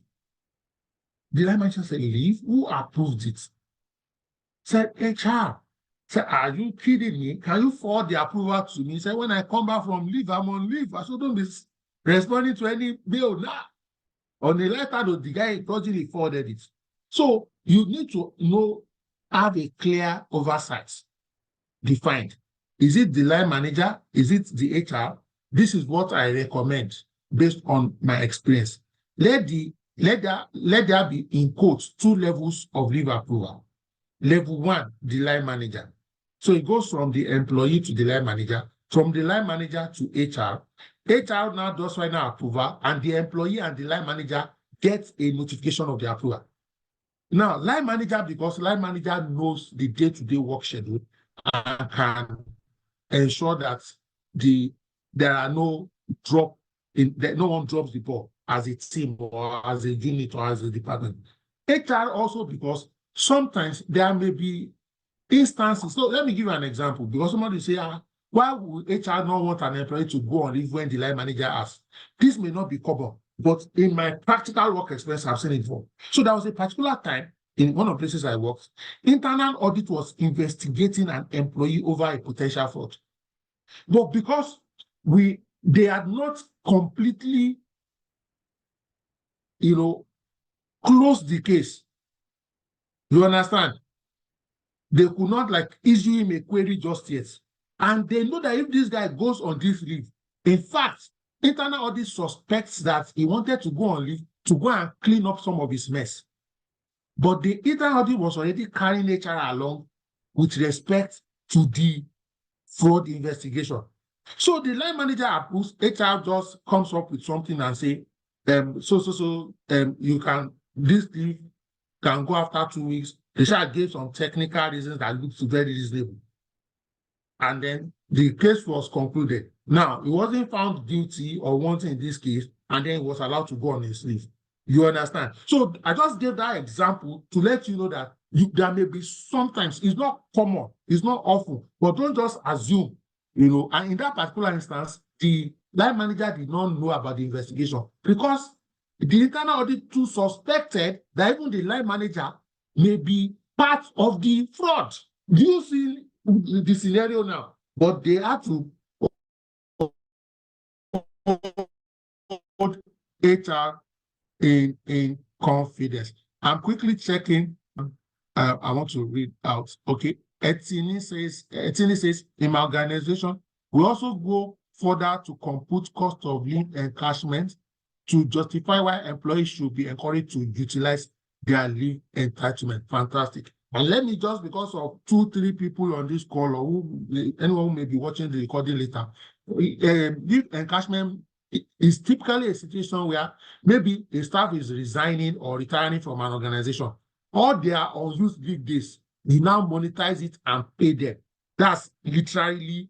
The line manager said, leave? Who approved it? Said, HR. Said, are you kidding me? Can you forward the approval to me? Said, when I come back from leave, I'm on leave. I shouldn't be responding to any bill now. On the letter, though, the guy grudgingly forwarded it. So you need to have a clear oversight defined. Is it the line manager? Is it the HR? This is what I recommend based on my experience. Let there be, in quotes, 2 levels of leave approval. Level 1, the line manager. So it goes from the employee to the line manager, from the line manager to HR. HR now does final approval, and the employee and the line manager get a notification of the approval. Now, line manager, because line manager knows the day-to-day work schedule and can ensure that there are no no one drops the ball as a team or as a unit or as a department. HR also, because sometimes there may be instances. So let me give you an example, because somebody say, why would HR not want an employee to go on leave when the line manager asks? This may not be common, but in my practical work experience, I've seen it before. So there was a particular time in one of the places I worked, internal audit was investigating an employee over a potential fraud. But because they had not completely, closed the case, you understand? They could not issue him a query just yet. And they know that if this guy goes on this leave, in fact, internal audit suspects that he wanted to go on leave to go and clean up some of his mess. But the internal audit was already carrying HR along with respect to the fraud investigation. So the line manager approves, HR just comes up with something and say, you can, this leave can go after 2 weeks. HR gave some technical reasons that looked very reasonable. And then the case was concluded. Now, he wasn't found guilty or wanting in this case, and then he was allowed to go on his leave. You understand? So I just gave that example to let you know that there may be sometimes, it's not common, it's not awful, but don't just assume, and in that particular instance, the line manager did not know about the investigation because the internal audit too suspected that even the line manager may be part of the fraud. Do you see the scenario now? But they had to hold HR in confidence. I'm quickly checking. I want to read out. Okay. Etini says, in my organization, we also go further to compute cost of leave encashment to justify why employees should be encouraged to utilize their leave entitlement. Fantastic. And let me just, because of 2-3 people on this call, or anyone who may be watching the recording later, leave encashment is typically a situation where maybe a staff is resigning or retiring from an organization. All their unused leave days, you now monetize it and pay them. That's literally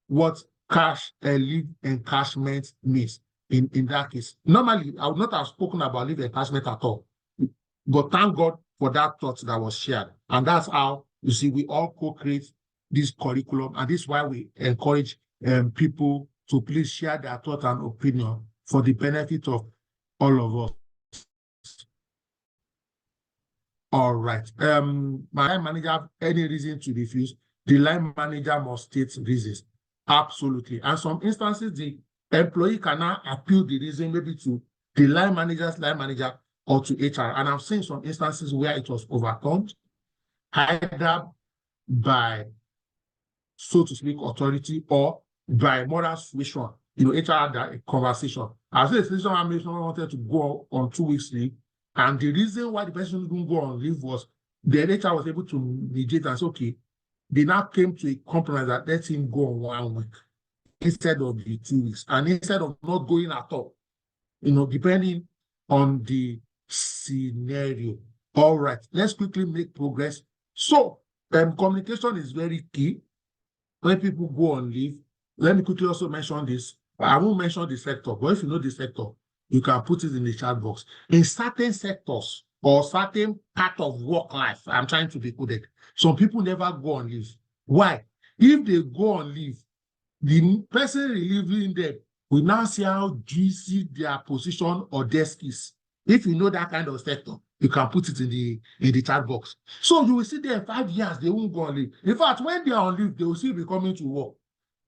what cash leave encashment means in that case. Normally, I would not have spoken about leave encashment at all. But thank God for that thought that was shared. And that's how, you see, we all co-create this curriculum. And this is why we encourage people to please share their thought and opinion for the benefit of all of us. All right. My line manager have any reason to refuse? The line manager must state reasons. Absolutely. And some instances, the employee cannot appeal the reason maybe to the line manager or to HR. And I've seen some instances where it was overturned, either by, so to speak, authority or by moral suasion. HR had a conversation. As a situation where someone wanted to go on 2 weeks leave, and the reason why the person didn't go on leave was the HR was able to mediate and say, okay, they now came to a compromise that let him go on 1 week instead of the 2 weeks, and instead of not going at all, depending on the scenario. All right, let's quickly make progress. So, communication is very key when people go on leave. let me quickly also mention this. I won't mention the sector, but if you know the sector, you can put it in the chat box. In certain sectors or certain part of work life, I'm trying to be coded. Some people never go on leave. Why? If they go on leave, the person relieving them will now see how juicy their position or desk is. If you know that kind of sector, you can put it in the chat box. So you will see them 5 years, they won't go on leave. In fact, when they are on leave, they will still be coming to work.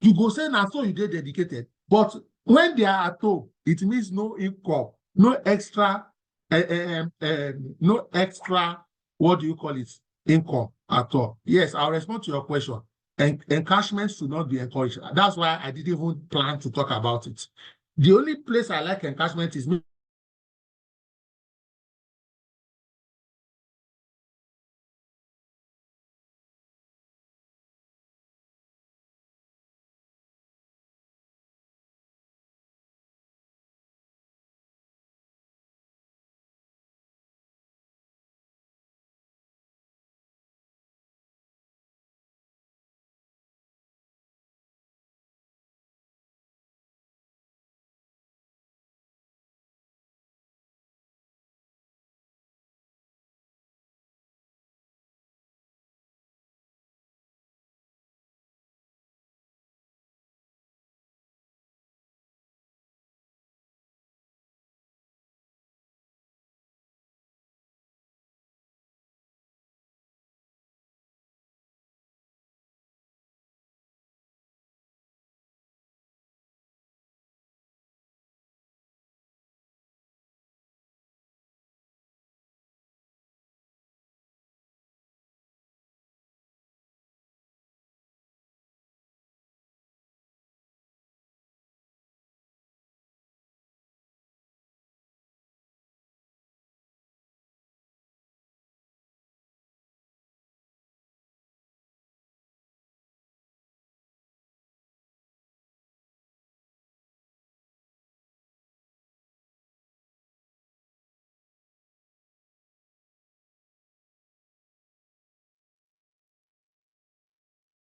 You go say now, so you dey dedicated. But when they are at home, it means no income, no extra, no extra, what do you call it, income at all. Yes, I'll respond to your question. Encashment should not be encouraged. That's why I didn't even plan to talk about it. The only place I like encashment is me.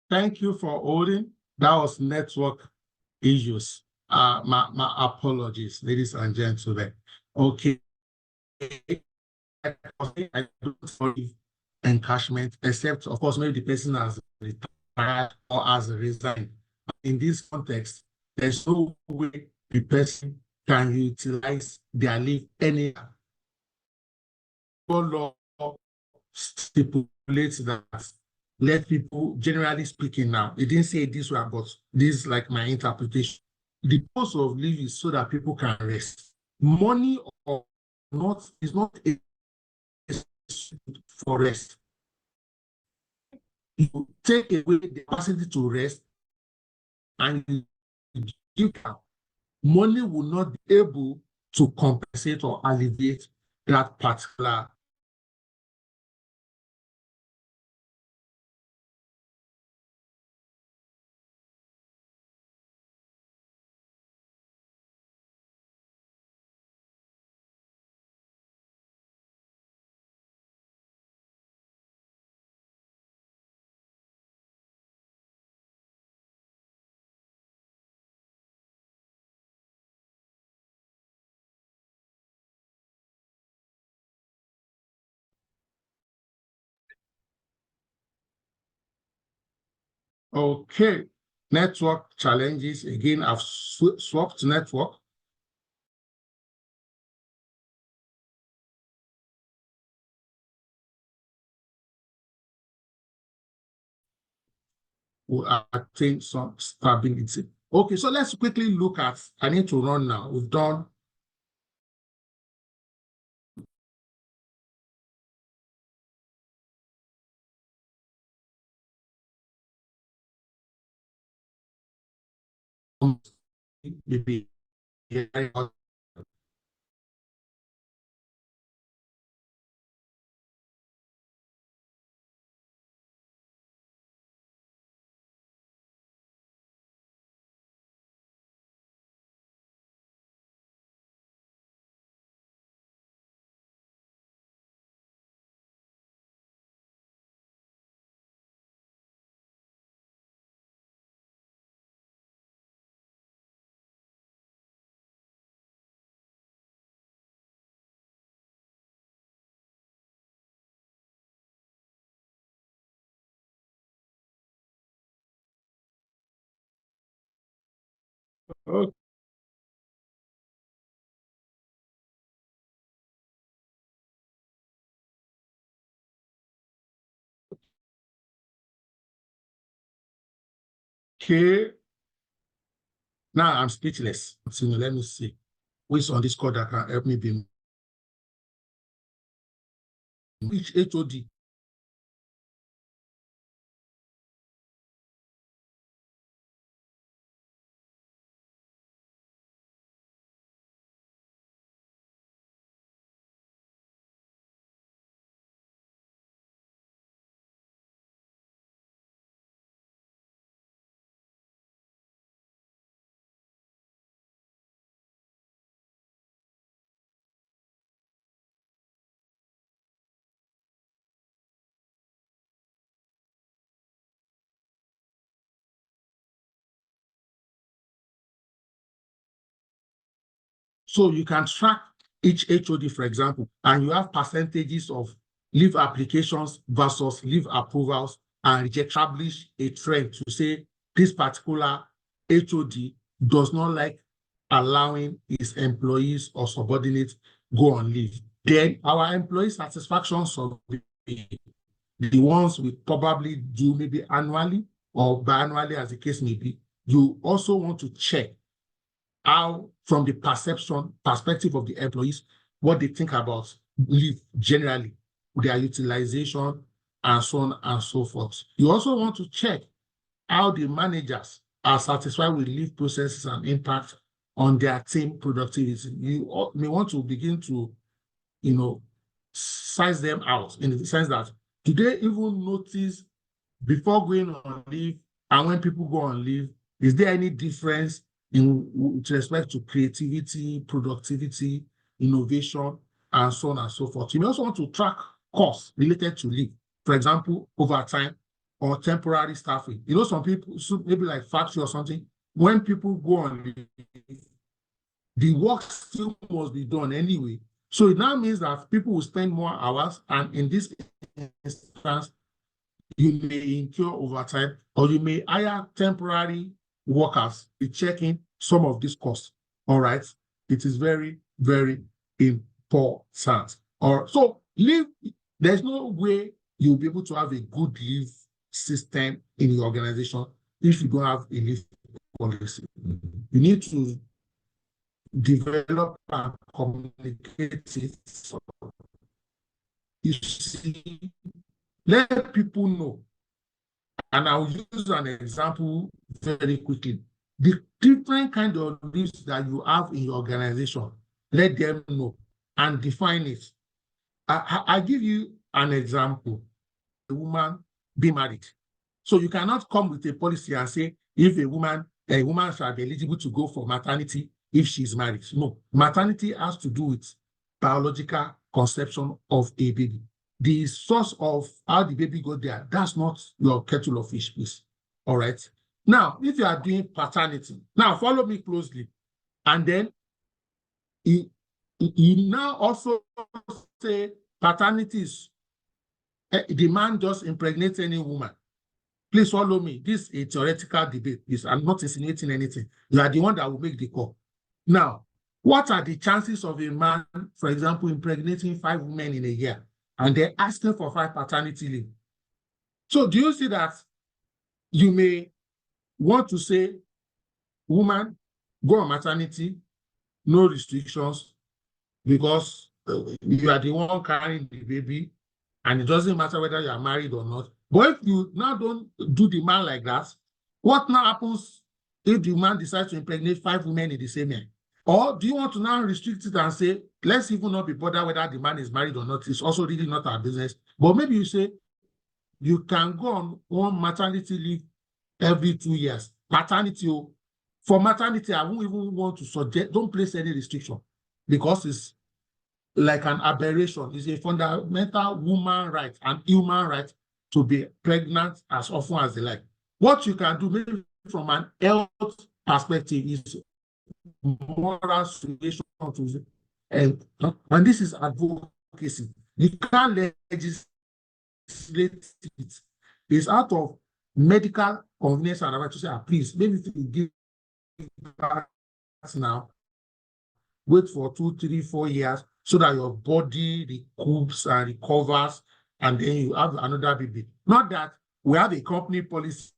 Thank you for holding. That was network issues. My apologies, ladies and gentlemen. Okay. I don't forgive encashment, except, of course, maybe the person has retired or has resigned. In this context, there's no way the person can utilize their leave anyhow. Law stipulates that, let people, generally speaking now, it didn't say this way, but this is like my interpretation. The purpose of leave is so that people can rest. Money or not is not a for rest. You take away the capacity to rest and you give them, money will not be able to compensate or alleviate that particular. Okay, network challenges. Again, I've swapped network. Will attain some stability. Okay, so let's quickly look at, I need to run now. We've done maybe Okay. Now I'm speechless. So let me see which on this call that can help me be which HOD. So you can track each HOD, for example, and you have percentages of leave applications versus leave approvals and reject, establish a trend to say this particular HOD does not like allowing his employees or subordinates go on leave. Then our employee satisfaction survey, the ones we probably do maybe annually or biannually as the case may be, you also want to check how, from the perspective of the employees, what they think about leave generally, their utilization, and so on and so forth. You also want to check how the managers are satisfied with leave processes and impact on their team productivity. You may want to begin to, size them out in the sense that do they even notice before going on leave and when people go on leave, is there any difference with respect to creativity, productivity, innovation, and so on and so forth? You may also want to track costs related to leave, for example, overtime or temporary staffing. Some people, maybe like factory or something, when people go on leave, the work still must be done anyway. So it now means that people will spend more hours, and in this instance, you may incur overtime, or you may hire temporary workers to check in some of these costs. All right. It is very, very important. So leave, there's no way you'll be able to have a good leave system in your organization if you don't have a leave policy. You need to develop and communicate it. You see, let people know. And I'll use an example very quickly. The different kind of leaves that you have in your organization, let them know and define it. I give you an example. A woman be married. So you cannot come with a policy and say, if a woman shall be eligible to go for maternity if she's married. No, maternity has to do with biological conception of a baby. The source of how the baby got there, that's not your kettle of fish, please. All right. Now, if you are doing paternity, now follow me closely. And then you now also say paternity is the man just impregnates any woman. Please follow me. This is a theoretical debate. I'm not insinuating anything. You are the one that will make the call. Now, what are the chances of a man, for example, impregnating 5 women in a year and they're asking for 5 paternity leave? So do you see that you may want to say, woman, go on maternity, no restrictions, because you are the one carrying the baby, and it doesn't matter whether you are married or not. But if you now don't do the man like that, what now happens if the man decides to impregnate 5 women in the same year? Or do you want to now restrict it and say, let's even not be bothered whether the man is married or not? It's also really not our business. But maybe you say, you can go on one maternity leave every 2 years. Paternity, for maternity, I won't even want to suggest, don't place any restriction, because it's like an aberration. It's a fundamental woman right and human right to be pregnant as often as they like. What you can do, maybe from an health perspective, is moral suasion and this is advocacy. You can't legislate it. It's out of medical convenience and right to say, please, maybe if you give back now, wait for 2, 3, 4 years so that your body recoups and recovers, and then you have another baby. Not that we have a company policy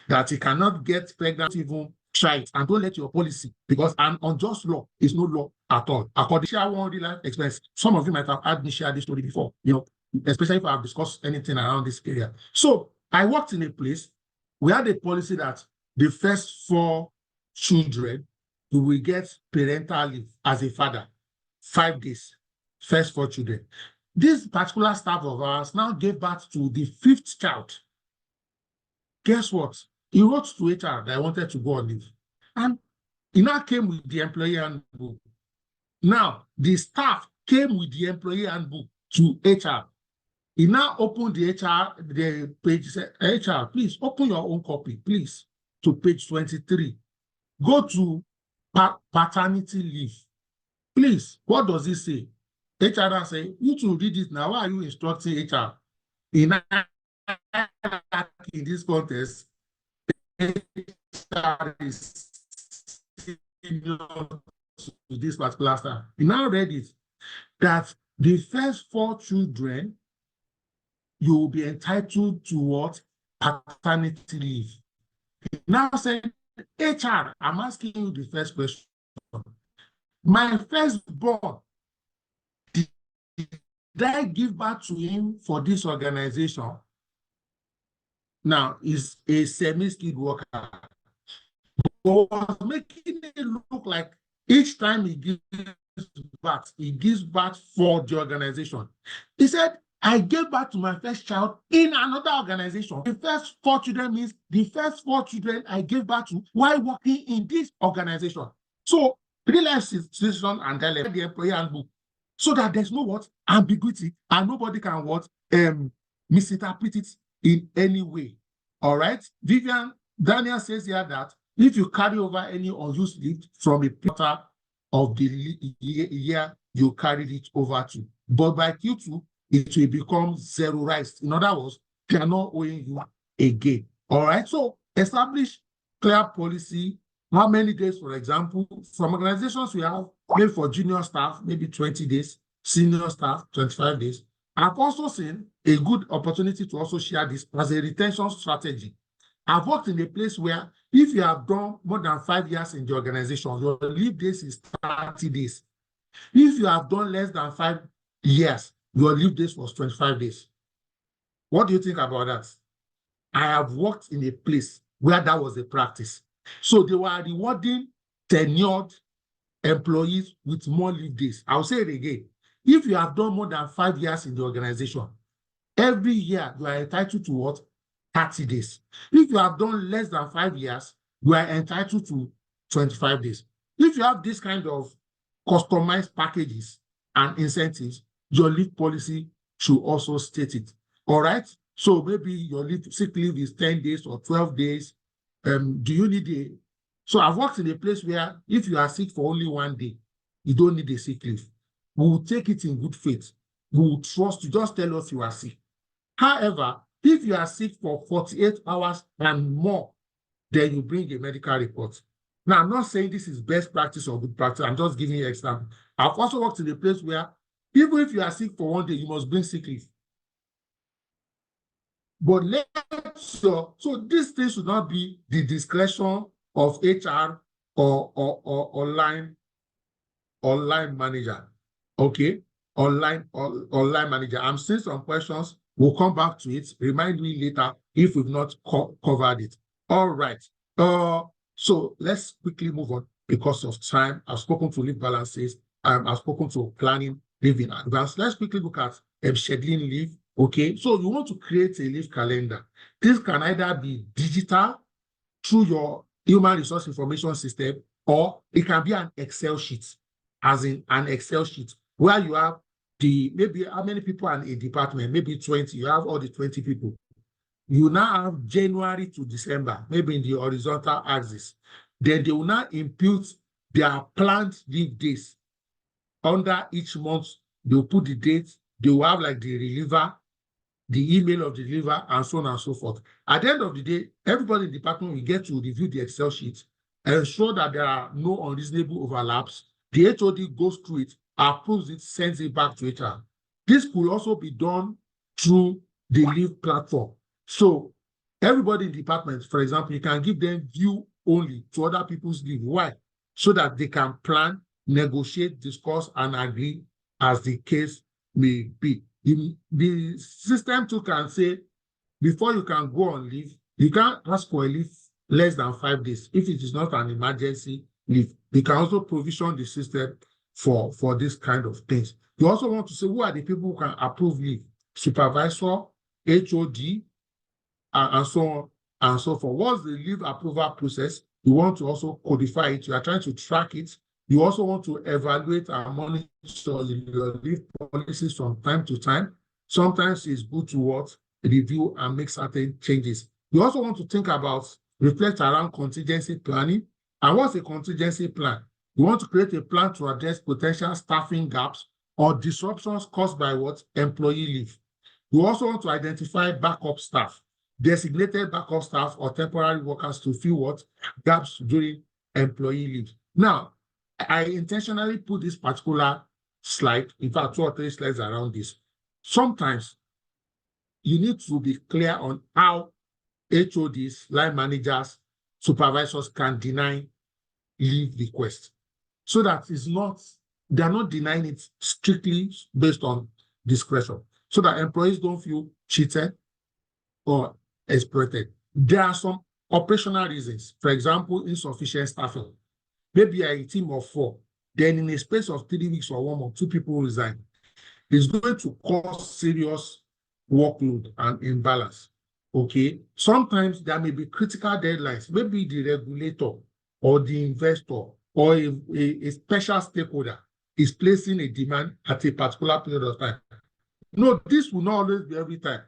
that you cannot get pregnant even try it, and don't let your policy, because an unjust law is no law at all. According to one real life experience, some of you might have heard me share this story before, especially if I've discussed anything around this area. So I worked in a place, we had a policy that the first 4 children, you will get parental leave as a father, 5 days, first 4 children. This particular staff of ours now gave birth to the 5th child. Guess what? He wrote to HR that I wanted to go on leave. And he now came with the employee handbook. Now, the staff came with the employee handbook to HR. He now opened the page, said, HR, please open your own copy, please, to page 23. Go to paternity leave. Please, what does it say? HR now say, you to read it now. Why are you instructing HR? In this context, HR is to this particular staff. He now read it, that the first 4 children, you will be entitled to what? Paternity leave. He now said, HR, I'm asking you the first question. My firstborn, did I give birth to him for this organization? Now, he's a semi-skilled worker. But was making it look like each time he gives birth for the organization. He said, I gave birth to my first child in another organization. The first 4 children means the first 4 children I gave birth to while working in this organization. So, real life situation and the employee handbook, so that there's no what? Ambiguity, and nobody can what? Misinterpret it in any way. All right? Daniel says here that if you carry over any unused leave from a quarter of the year, you carried it over to. But by Q2, it will become zeroized. In other words, they are not owing you again. All right? So establish clear policy. How many days, for example? Some organizations we have, maybe for junior staff, maybe 20 days, senior staff, 25 days. I've also seen a good opportunity to also share this as a retention strategy. I've worked in a place where if you have done more than 5 years in the organization, your leave days is 30 days. If you have done less than 5 years, your leave days was 25 days. What do you think about that? I have worked in a place where that was a practice. So they were rewarding tenured employees with more leave days. I'll say it again. If you have done more than 5 years in the organization, every year you are entitled to what? 30 days. If you have done less than 5 years, you are entitled to 25 days. If you have this kind of customized packages and incentives, your leave policy should also state it. All right? So maybe your sick leave is 10 days or 12 days. Do you need a... So I've worked in a place where if you are sick for only 1 day, you don't need a sick leave. We will take it in good faith. We will trust you. Just tell us you are sick. However, if you are sick for 48 hours and more, then you bring a medical report. Now, I'm not saying this is best practice or good practice. I'm just giving you an example. I've also worked in a place where even if you are sick for 1 day, you must bring sick leave. But so this thing should not be the discretion of HR or online manager. Okay, online manager. I'm seeing some questions. We'll come back to it. Remind me later if we've not covered it. All right. So let's quickly move on because of time. I've spoken to leave balances. I've spoken to planning leave in advance. Let's quickly look at scheduling leave. Okay, so you want to create a leave calendar. This can either be digital through your human resource information system, or it can be an Excel sheet, as in an Excel sheet where you have maybe how many people are in a department, maybe 20, you have all the 20 people. You now have January to December, maybe in the horizontal axis. Then they will now impute their planned leave days. Under each month, they will put the dates, they will have like the reliever, the email of the reliever, and so on and so forth. At the end of the day, everybody in the department will get to review the Excel sheet ensure that there are no unreasonable overlaps. The HOD goes through it, approves it, sends it back to HR. This could also be done through the leave platform. So everybody in the department, for example, you can give them view only to other people's leave. Why? So that they can plan, negotiate, discuss, and agree as the case may be. The system too can say, before you can go on leave, you can't ask for a leave less than 5 days. If it is not an emergency leave, you can also provision the system for this kind of things. You also want to say, who are the people who can approve leave? Supervisor, HOD, and so on and so forth. What's the leave approval process? You want to also codify it. You are trying to track it. You also want to evaluate and monitor your leave policies from time to time. Sometimes it's good to review and make certain changes. You also want to think about, reflect around contingency planning. And what's a contingency plan? You want to create a plan to address potential staffing gaps or disruptions caused by employee leave. You also want to identify backup staff, designated backup staff or temporary workers to fill gaps during employee leave. Now, I intentionally put this particular slide, in fact, 2 or 3 slides around this. Sometimes you need to be clear on how HODs, line managers, supervisors can deny leave requests, so that they're not denying it strictly based on discretion, so that employees don't feel cheated or exploited. There are some operational reasons. For example, insufficient staffing. Maybe a team of 4, then in a space of 3 weeks or 1 month, 2 people resign. It's going to cause serious workload and imbalance. Okay. Sometimes there may be critical deadlines. Maybe the regulator or the investor or a special stakeholder is placing a demand at a particular period of time. No, this will not always be every time.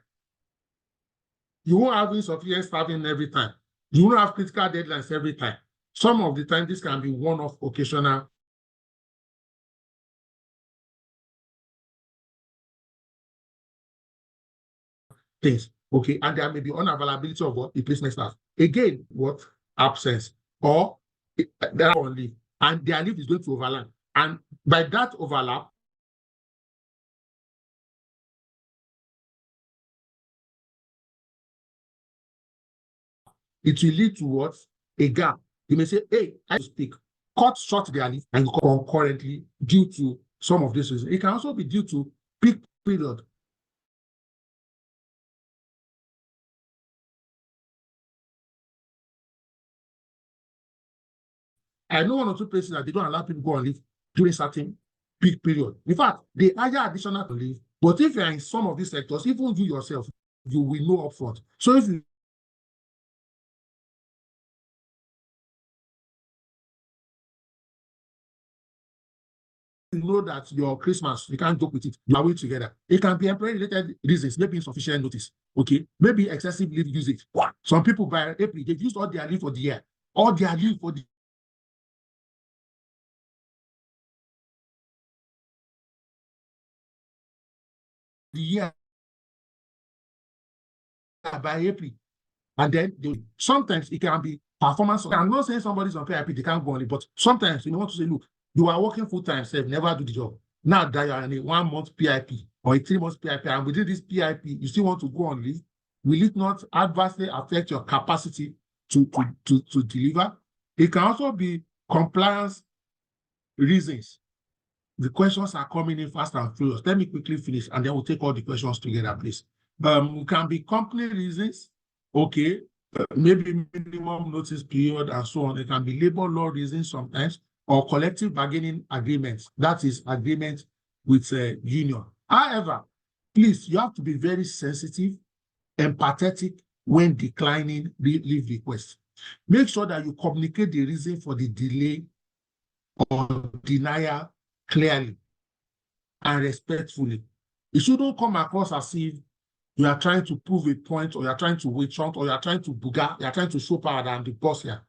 You won't have insufficient staffing every time. You won't have critical deadlines every time. Some of the time, this can be one-off occasional things. Okay, and there may be unavailability of replacement staff. Again, absence or they are on leave, and their leave is going to overlap. And by that overlap, it will lead to a gap. You may say, hey, I speak, cut short their leave and concurrently due to some of these reasons. It can also be due to peak period. I know 1 or 2 places that they don't allow people to go on leave during certain peak period. In fact, they hire additional to leave. But if you're in some of these sectors, even you yourself, you will know upfront. So if you know that your Christmas, you can't joke with it, you are with together. It can be employee-related reasons, maybe insufficient notice, okay? Maybe excessive leave usage. Some people by April, they've used all their leave for the year, all their leave for the year by April. And then sometimes it can be performance. I'm not saying somebody's on PIP, they can't go on it, but sometimes you want to say, look, you are working full-time, never do the job. Now that you are in a 1 month PIP or a 3 months PIP, and within this PIP, you still want to go on leave, will it not adversely affect your capacity to deliver? It can also be compliance reasons. The questions are coming in fast and furious. Let me quickly finish, and then we'll take all the questions together, please. It can be company reasons, okay, maybe minimum notice period and so on. It can be labor law reasons sometimes, or collective bargaining agreements. That is agreement with a union. However, please, you have to be very sensitive, empathetic when declining leave requests. Make sure that you communicate the reason for the delay or denial clearly and respectfully. It shouldn't come across as if you are trying to prove a point, or you are trying to wait short, or you are trying to booger, you are trying to show power than the boss here.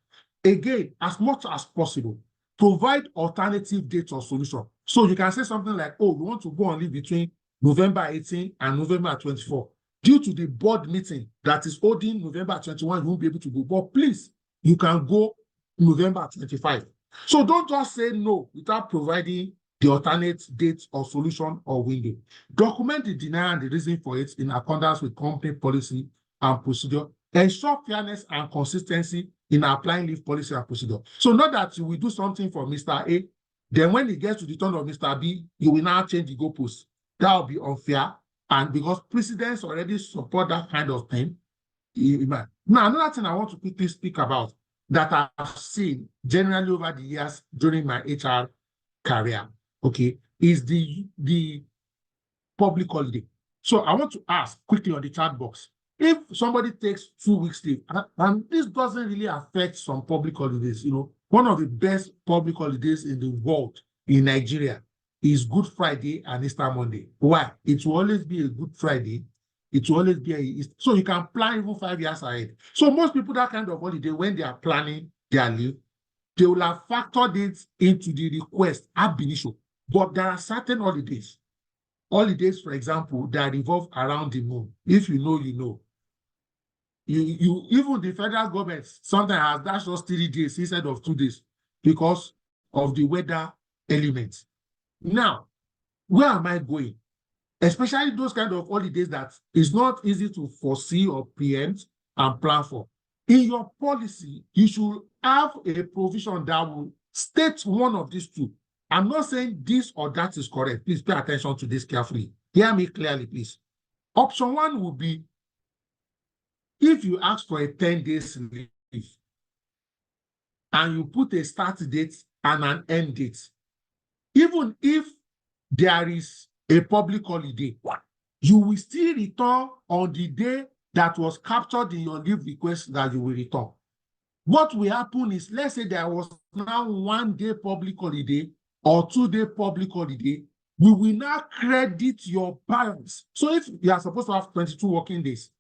Again, as much as possible, provide alternative dates or solution. So you can say something like, oh, we want to go on leave between November 18 and November 24. Due to the board meeting that is holding November 21, you won't be able to go. But please, you can go November 25. So don't just say no without providing the alternate date or solution or window. Document the denial and the reason for it in accordance with company policy and procedure. Ensure fairness and consistency in applying leave policy and procedure. So not that you will do something for Mr. A, then when it gets to the turn of Mr. B, you will now change the goalpost. That will be unfair. And because precedents already support that kind of thing. Now, another thing I want to quickly speak about that I've seen generally over the years during my HR career, okay, is the public holiday. So I want to ask quickly on the chat box, if somebody takes 2 weeks leave, and this doesn't really affect some public holidays, one of the best public holidays in the world in Nigeria is Good Friday and Easter Monday. Why? It will always be a Good Friday. It will always be a Easter. So you can plan even 5 years ahead. So most people, that kind of holiday, when they are planning their leave, they will have factored it into the request ab initio. But there are certain holidays, for example, that revolve around the moon. If you know, you know. You even the federal government sometimes has dashed us 3 days instead of 2 days because of the weather elements. Now, where am I going? Especially those kind of holidays that is not easy to foresee or preempt and plan for. In your policy, you should have a provision that will state one of these two. I'm not saying this or that is correct. Please pay attention to this carefully. Hear me clearly, please. Option 1 would be if you ask for a 10 days leave and you put a start date and an end date, even if there is a public holiday, you will still return on the day that was captured in your leave request that you will return. What will happen is, let's say there was now 1 day public holiday or 2 day public holiday, we will now credit your balance. So if you are supposed to have 22 working days,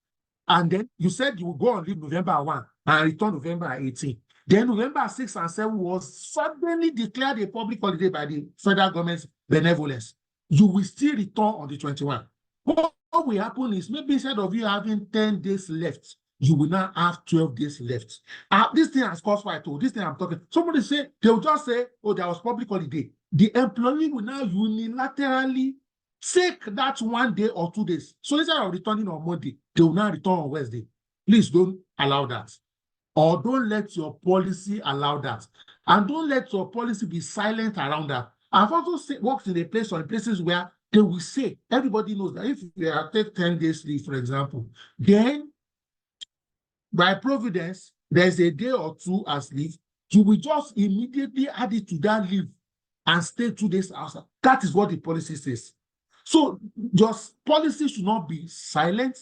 and then you said you will go on leave November 1 and return November 18, then November 6 and 7 was suddenly declared a public holiday by the federal government's benevolence. You will still return on the 21. What will happen is, maybe instead of you having 10 days left, you will now have 12 days left. This thing has caused fight. This thing I'm talking. Somebody say, they'll just say, oh, there was public holiday. The employee will now unilaterally take that 1 day or 2 days. So instead of returning on Monday, they will now return on Wednesday. Please don't allow that. Or don't let your policy allow that. And don't let your policy be silent around that. I've also worked in a place or in places where they will say, everybody knows that if you take 10 days leave, for example, then by providence, there's a day or 2 as leave, you will just immediately add it to that leave and stay 2 days outside. That is what the policy says. So just policy should not be silent,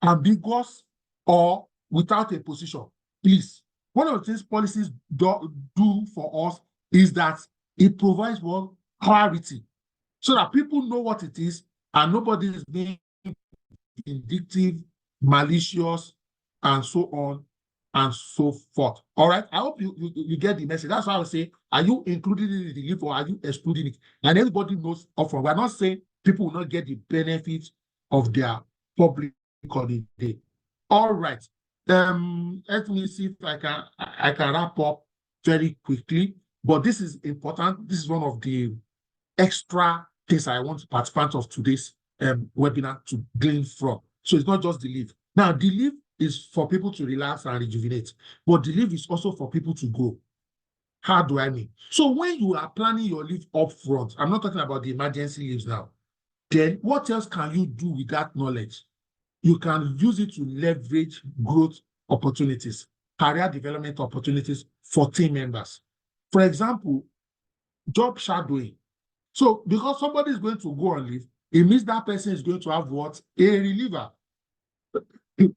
ambiguous, or without a position. Please. One of the things policies do for us is that it provides more clarity so that people know what it is and nobody is being vindictive, malicious, and so on and so forth. All right. I hope you get the message. That's why I would say, are you including it in the leave or are you excluding it? And everybody knows upfront. We're not saying people will not get the benefits of their public holiday. All right. Let me see if I can wrap up very quickly. But this is important. This is one of the extra things I want participants of today's webinar to glean from. So it's not just the leave. Now, the leave is for people to relax and rejuvenate, but the leave is also for people to grow. How do I mean? So when you are planning your leave up front, I'm not talking about the emergency leaves now, then what else can you do with that knowledge? You can use it to leverage growth opportunities, career development opportunities for team members. For example, job shadowing. So because somebody is going to go on leave, it means that person is going to have what? A reliever.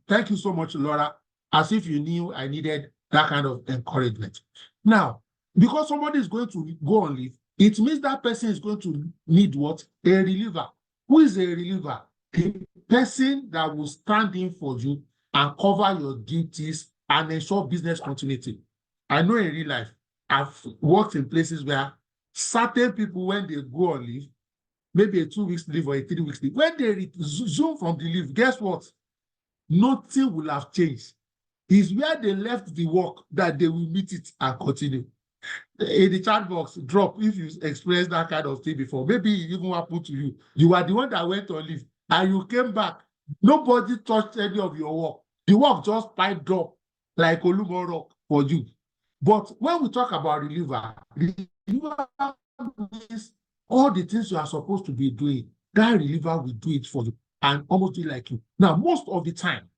Thank you so much, Laura. As if you knew I needed that kind of encouragement. Now, because somebody is going to go on leave, it means that person is going to need what? A reliever. Who is a reliever? A person that will stand in for you and cover your duties and ensure business continuity. I know in real life, I've worked in places where certain people, when they go on leave, maybe a 2 weeks leave or a 3 weeks leave, when they resume from the leave, guess what? Nothing will have changed. is where they left the work that they will meet it and continue. In the chat box, drop if you experienced that kind of thing before. Maybe it even happened to you. You are the one that went on leave and you came back. Nobody touched any of your work. The work just piled up like Oluyemi rock for you. But when we talk about reliever means all the things you are supposed to be doing, that reliever will do it for you and almost do it like you. Now, most of the time,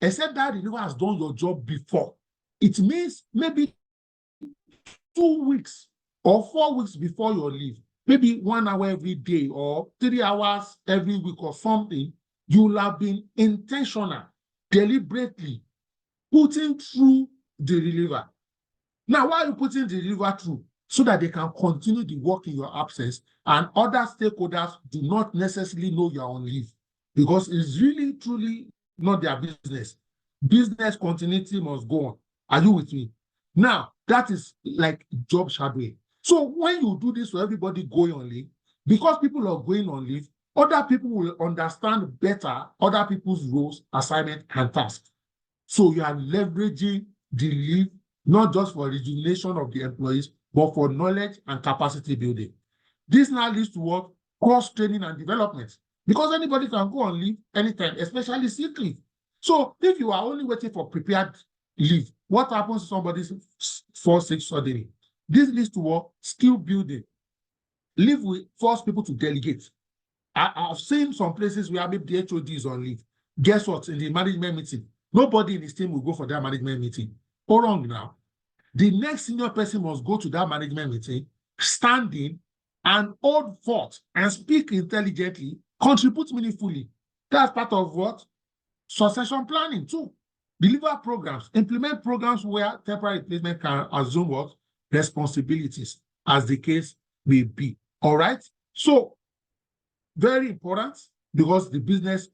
except that reliever has done your job before, it means maybe 2 weeks or 4 weeks before your leave, maybe 1 hour every day or 3 hours every week or something, you will have been intentional, deliberately putting through the reliever. Now, why are you putting the reliever through? So that they can continue the work in your absence and other stakeholders do not necessarily know you're on leave, because it's really, truly not their business. Business continuity must go on. Are you with me? Now, that is like job shadowing. So when you do this for everybody going on leave, because people are going on leave, other people will understand better other people's roles, assignments, and tasks. So you are leveraging the leave not just for rejuvenation of the employees, but for knowledge and capacity building. This now leads to what? Cross-training and development. Because anybody can go on leave anytime, especially sick leave. So if you are only waiting for prepared leave, what happens to somebody falls sick suddenly? This leads to what? Skill building. Leave will force people to delegate. I've seen some places where maybe the HOD is on leave. Guess what? In the management meeting, nobody in his team will go for that management meeting. Go wrong now. The next senior person must go to that management meeting, stand in and hold forth and speak intelligently, contribute meaningfully. That's part of what? Succession planning too. Deliver programs, implement programs where temporary replacement can assume what? Responsibilities, as the case may be. All right? So, very important, because the business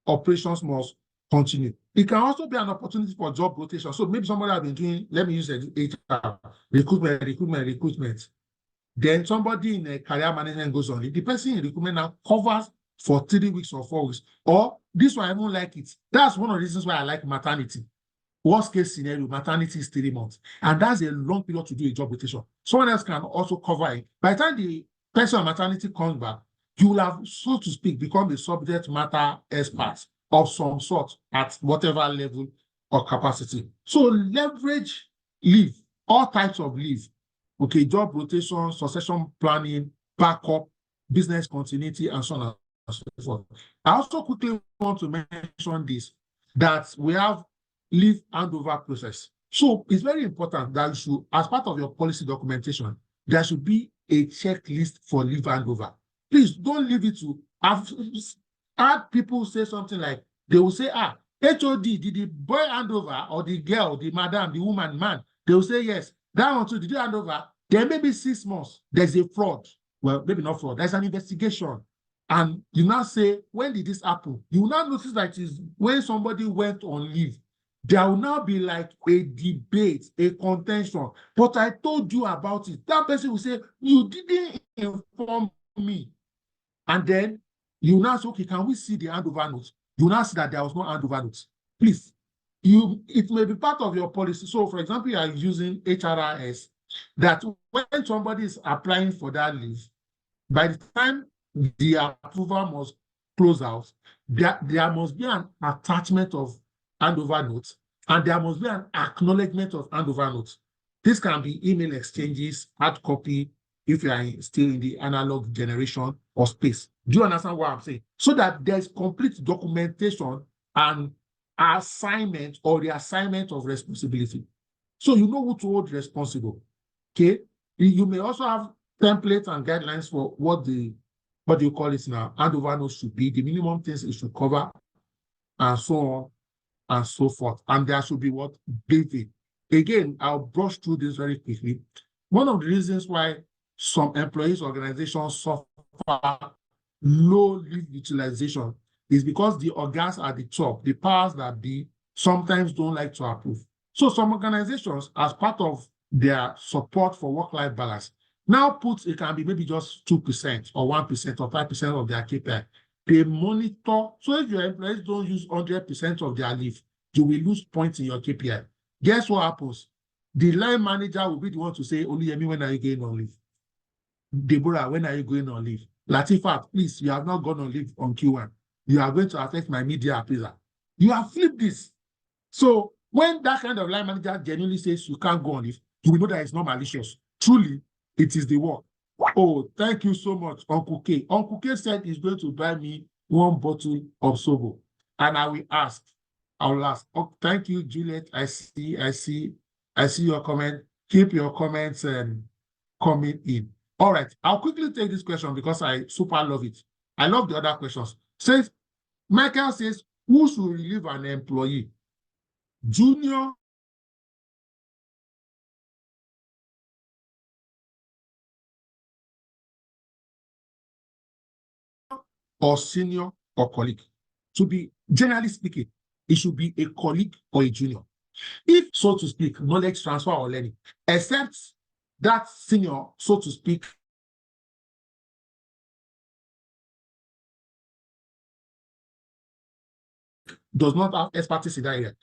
operations must continue. It can also be an opportunity for job rotation. So maybe somebody has been doing, let me use HR, recruitment. Then somebody in a career management goes on it. The person in recruitment now covers for 3 weeks or 4 weeks. Or this one, I don't like it. That's one of the reasons why I like maternity. Worst case scenario, maternity is 3 months. And that's a long period to do a job rotation. Someone else can also cover it. By the time the person on maternity comes back, you will have, so to speak, become a subject matter expert of some sort at whatever level or capacity. So leverage leave, all types of leave. Okay, job rotation, succession planning, backup, business continuity, and so on and so forth. I also quickly want to mention this, that we have leave handover process. So it's very important that you should, as part of your policy documentation, there should be a checklist for leave handover. Please don't leave it to, I've had people say something like, they will say, HOD, did the boy hand over, or the girl, the madam, the woman, man? They will say, yes. That one too, did you hand over? Then maybe 6 months, there's a fraud. Well, maybe not fraud, there's an investigation. And you now say, when did this happen? You will now notice that is when somebody went on leave, there will now be like a debate, a contention. But I told you about it. That person will say, you didn't inform me. And then you now say, okay, can we see the handover note? You now see that there was no handover note. Please, it may be part of your policy. So, for example, you are using HRIS, that when somebody is applying for that leave, by the time the approval must close out, there must be an attachment of handover notes, and there must be an acknowledgement of handover notes. This can be email exchanges, hard copy, if you are still in the analog generation or space. Do you understand what I'm saying? So that there's complete documentation and assignment or reassignment of responsibility. So you know who to hold responsible. Okay? You may also have templates and guidelines for what do you call it now, handover notes should be, the minimum things it should cover, and so on and so forth. And there should be what? Briefing. Again, I'll brush through this very quickly. One of the reasons why some employees organizations suffer low leave utilization is because the organs at the top, the powers that be, sometimes don't like to approve. So some organizations, as part of their support for work-life balance, now put, it can be maybe just 2% or 1% or 5% of their KPI. They monitor. So if your employees don't use 100% of their leave, you will lose points in your KPI. Guess what happens? The line manager will be the one to say, Oluyemi, when are you going on leave? Deborah, when are you going on leave? Latifat, please, you have not gone on leave on Q1. You are going to affect my media appraiser. You have flipped this. So when that kind of line manager genuinely says you can't go on leave, you will know that it's not malicious. Truly, it is the work. Oh, thank you so much, Uncle K. Uncle K said he's going to buy me 1 bottle of Sobo. And I will ask. I'll ask. Oh, thank you, Juliet. I see your comment. Keep your comments coming in. All right. I'll quickly take this question because I super love it. I love the other questions. Says Michael says, who should relieve an employee? Junior or senior or colleague? To be generally speaking, it should be a colleague or a junior. If, so to speak, knowledge transfer or learning, except that senior, so to speak, does not have expertise in that area.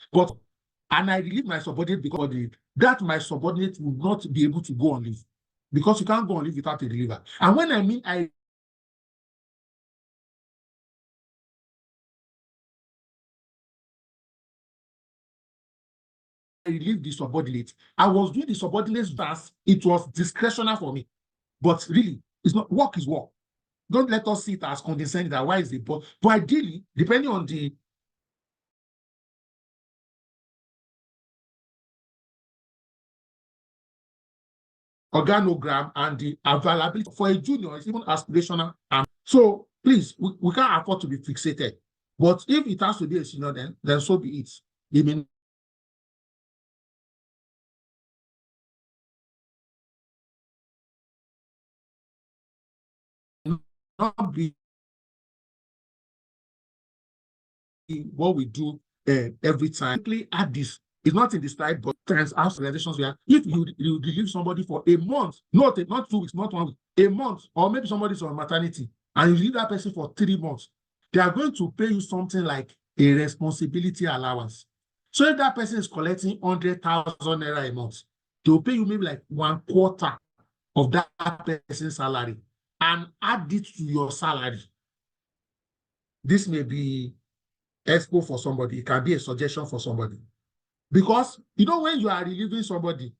And I relieve my subordinate because that my subordinate will not be able to go on leave because you can't go on leave without a reliever. And when I mean I relieve the subordinate, I was doing the subordinate's task. It was discretionary for me. But really, it's not work is work. Don't let us see it as condescending that why is it? But ideally, depending on the organogram and the availability for a junior, it's even aspirational. So please, we can't afford to be fixated. But if it has to be a senior, then so be it. It may not be what we do every time. Simply add this. It's not in the slide, but trans organizations where if you relieve somebody for a month, not 2 weeks, not 1 week, a month, or maybe somebody's on maternity, and you leave that person for 3 months, they are going to pay you something like a responsibility allowance. So if that person is collecting 100,000 naira a month, they will pay you maybe like 1/4 of that person's salary and add it to your salary. This may be expo for somebody. It can be a suggestion for somebody. Because, when you are relieving somebody,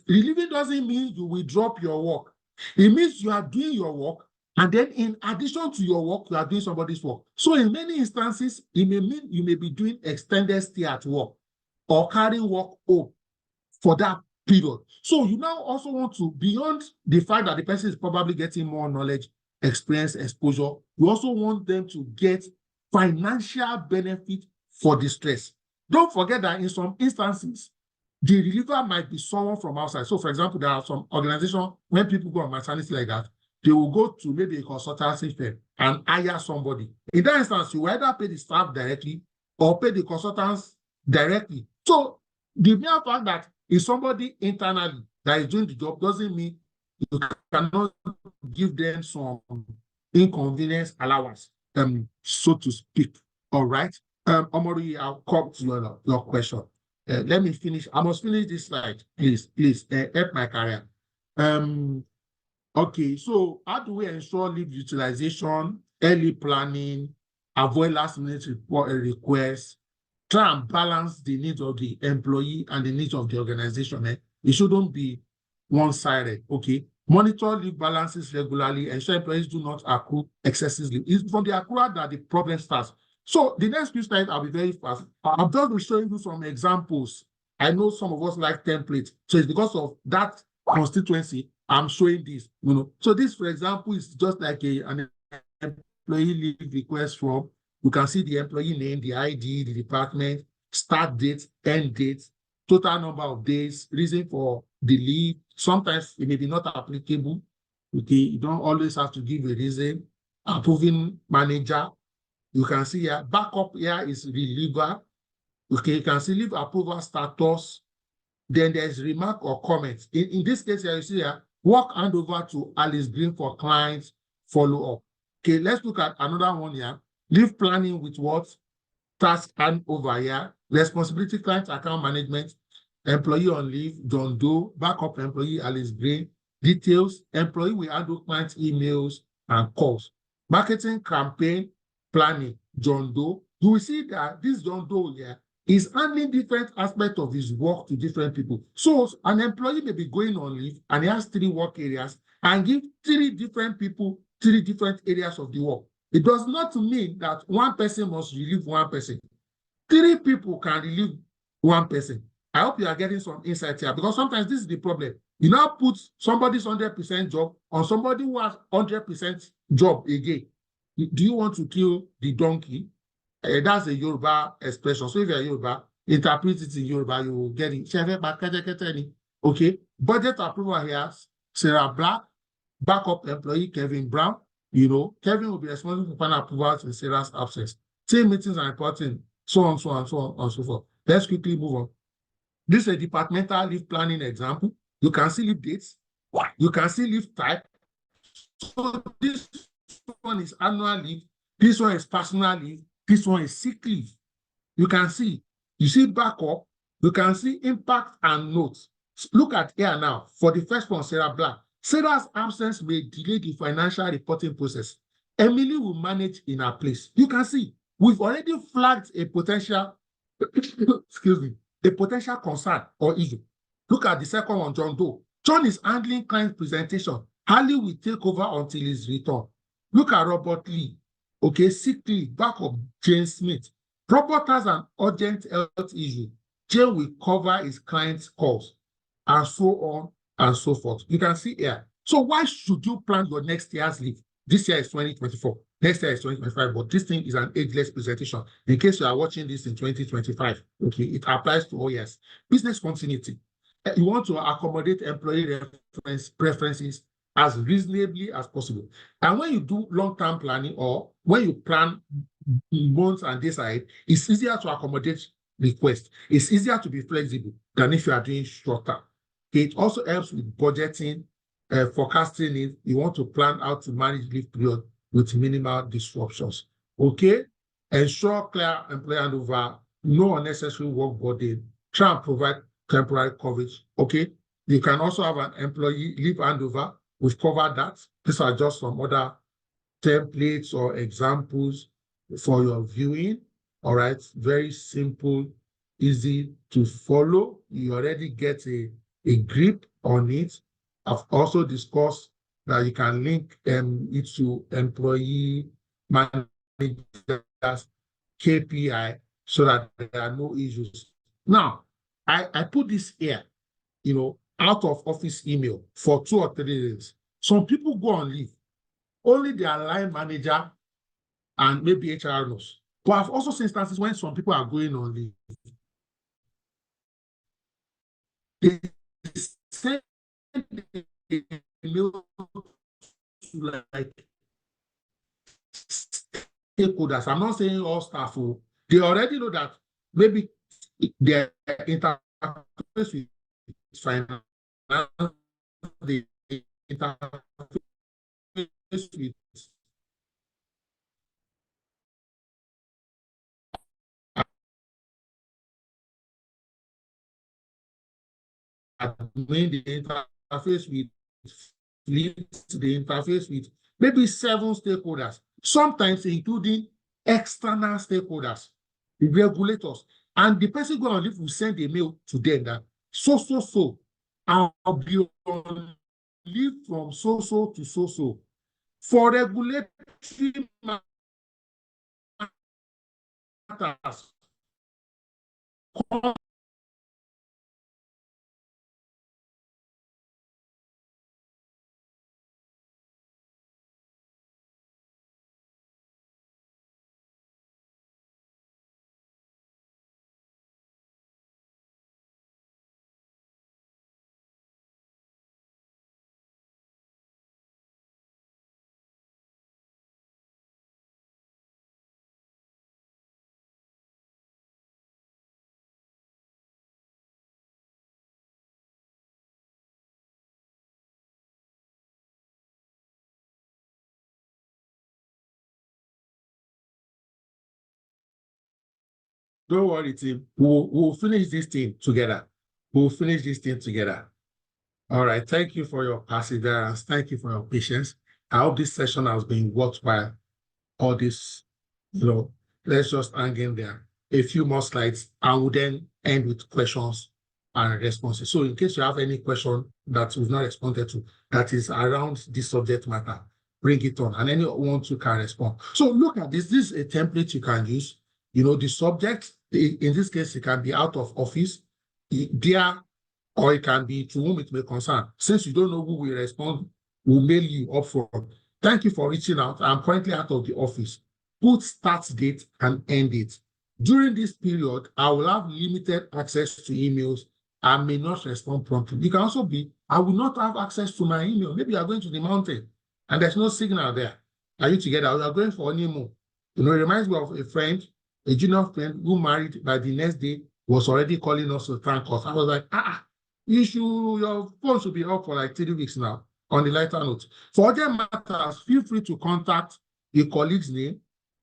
relieving doesn't mean you will drop your work. It means you are doing your work, and then in addition to your work, you are doing somebody's work. So in many instances, it may mean you may be doing extended stay at work or carrying work home for that period. So you now also want to, beyond the fact that the person is probably getting more knowledge, experience, exposure, you also want them to get financial benefit for the stress. Don't forget that in some instances, the reliever might be someone from outside. So, for example, there are some organizations, when people go on maternity like that, they will go to maybe a consultancy firm and hire somebody. In that instance, you either pay the staff directly or pay the consultants directly. So, the mere fact that it's somebody internally that is doing the job doesn't mean you cannot give them some inconvenience allowance, so to speak. All right. Omori, I'll come to your question. Let me finish. I must finish this slide. Please, help my career. Okay, so how do we ensure leave utilization, early planning, avoid last-minute requests, try and balance the needs of the employee and the needs of the organization? It shouldn't be one-sided, okay? Monitor leave balances regularly, ensure employees do not accrue excessive leave. It's from the accrual that the problem starts. So the next few slides, I'll be very fast. I've just been showing you some examples. I know some of us like templates. So it's because of that constituency, I'm showing this. So this, for example, is just like an employee leave request form. You can see the employee name, the ID, the department, start date, end date, total number of days, reason for the leave. Sometimes it may be not applicable. Okay, you don't always have to give a reason. Approving manager. You can see here, backup here is reliever. Okay, you can see leave approval status. Then there's remark or comment. In this case here, you see here, work handover to Alice Green for clients follow up. Okay, let's look at another one here. Leave planning with what? task handover here, responsibility client account management, employee on leave, John Doe, backup employee Alice Green, details, employee will handle client emails and calls. Marketing campaign planning, John Doe. You will see that this John Doe here is handling different aspects of his work to different people. So an employee may be going on leave and he has 3 work areas and give 3 different people 3 different areas of the work. It does not mean that one person must relieve one person. 3 people can relieve one person. I hope you are getting some insight here, because sometimes this is the problem. You now put somebody's 100% job on somebody who has 100% job again. Do you want to kill the donkey? That's a Yoruba expression. So if you're Yoruba, interpret it in Yoruba, you will get it. Okay. Budget approval here, Sarah Black, backup employee Kevin Brown. Kevin will be responsible for final approvals in Sarah's absence. Team meetings and reporting, so on, so on, so on, and so forth. Let's quickly move on. This is a departmental leave planning example. You can see leave dates. You can see leave type. So this one is annual leave. This one is personal leave. This one is sick leave. You can see. You see backup. You can see impact and notes. Look at here now. For the first one, Sarah Black. Sarah's absence may delay the financial reporting process. Emily will manage in her place. You can see, we've already flagged a potential, excuse me, a potential concern or issue. Look at the second one, John Doe. John is handling client presentation. Harley will take over until his return. Look at Robert Lee. Okay, sick leave, backup, Jane Smith. Robert has an urgent health issue. Jane will cover his client's calls, and so on and so forth. You can see here. So why should you plan your next year's leave? This year is 2024. Next year is 2025, but this thing is an ageless presentation. In case you are watching this in 2025, okay, it applies to all years. Business continuity. You want to accommodate employee preferences as reasonably as possible. And when you do long-term planning, or when you plan months and days ahead, it's easier to accommodate requests. It's easier to be flexible than if you are doing short-term. It also helps with budgeting, forecasting it. You want to plan how to manage leave period with minimal disruptions. Okay? Ensure clear employee handover, no unnecessary work burden, try and provide temporary coverage. Okay? You can also have an employee leave handover. We've covered that. These are just some other templates or examples for your viewing. All right? Very simple, easy to follow. You already get a grip on it. I've also discussed that you can link it to employee managers KPI so that there are no issues. Now, I put this here, out of office email for 2 or 3 days. Some people go on leave. Only their line manager and maybe HR knows. But I've also seen instances when some people are going on leave. They send email to like stakeholders. I'm not saying all staff. They already know that maybe their interface with finance, the interface with admin, the interface with fleet, the interface with maybe 7 stakeholders, sometimes including external stakeholders, the regulators. And the person going on leave will send a mail to them that so, I'll be on leave from so to so. For regulatory matters, Don't worry, team. We'll finish this thing together. We'll finish this thing together. All right. Thank you for your perseverance. Thank you for your patience. I hope this session has been worthwhile. All this, let's just hang in there. A few more slides. I will then end with questions and responses. So in case you have any question that we've not responded to that is around this subject matter, bring it on, and anyone who can respond. So look at this. This is a template you can use. The subject, in this case, it can be out of office, there, or it can be to whom it may concern. Since you don't know who will respond, we'll mail you up front. Thank you for reaching out. I'm currently out of the office. Put start date and end date. During this period, I will have limited access to emails. I may not respond promptly. It can also be, I will not have access to my email. Maybe you are going to the mountain and there's no signal there. Are you together? We are going for honeymoon. It reminds me of a friend, a junior friend who married by the next day was already calling us to thank us. I was like, your phone should be up for like 3 weeks now. On the lighter note, for other matters, feel free to contact your colleague's name,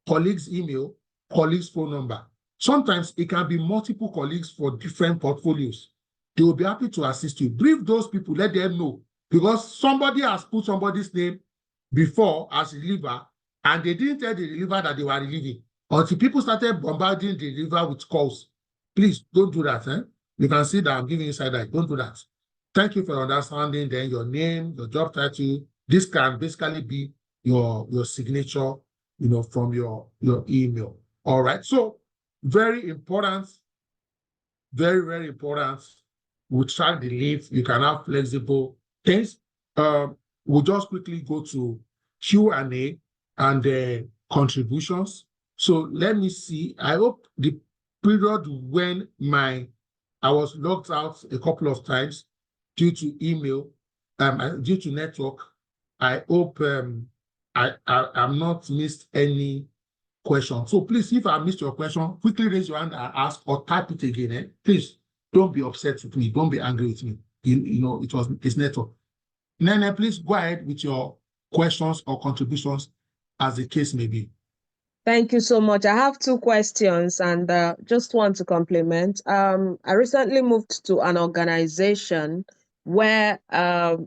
colleague's email, colleague's phone number. Sometimes it can be multiple colleagues for different portfolios. They will be happy to assist you. Brief those people, let them know, because somebody has put somebody's name before as reliever, and they didn't tell the reliever that they were relieving until people started bombarding the reliever with calls. Please don't do that. You can see that I'm giving you side eye. Don't do that. Thank you for understanding. Then your name, your job title. This can basically be your signature, from your email. All right. So very important, very, very important. We'll track the leave. You can have flexible things. We'll just quickly go to Q&A and contributions. So let me see. I hope the period when I was logged out a couple of times due to email, due to network. I hope I'm not missed any question. So please, if I missed your question, quickly raise your hand and ask or type it again. Please don't be upset with me. Don't be angry with me. It's network. Nene, please go ahead with your questions or contributions as the case may be. Thank you so much. I have 2 questions and just want to compliment. I recently moved to an organization where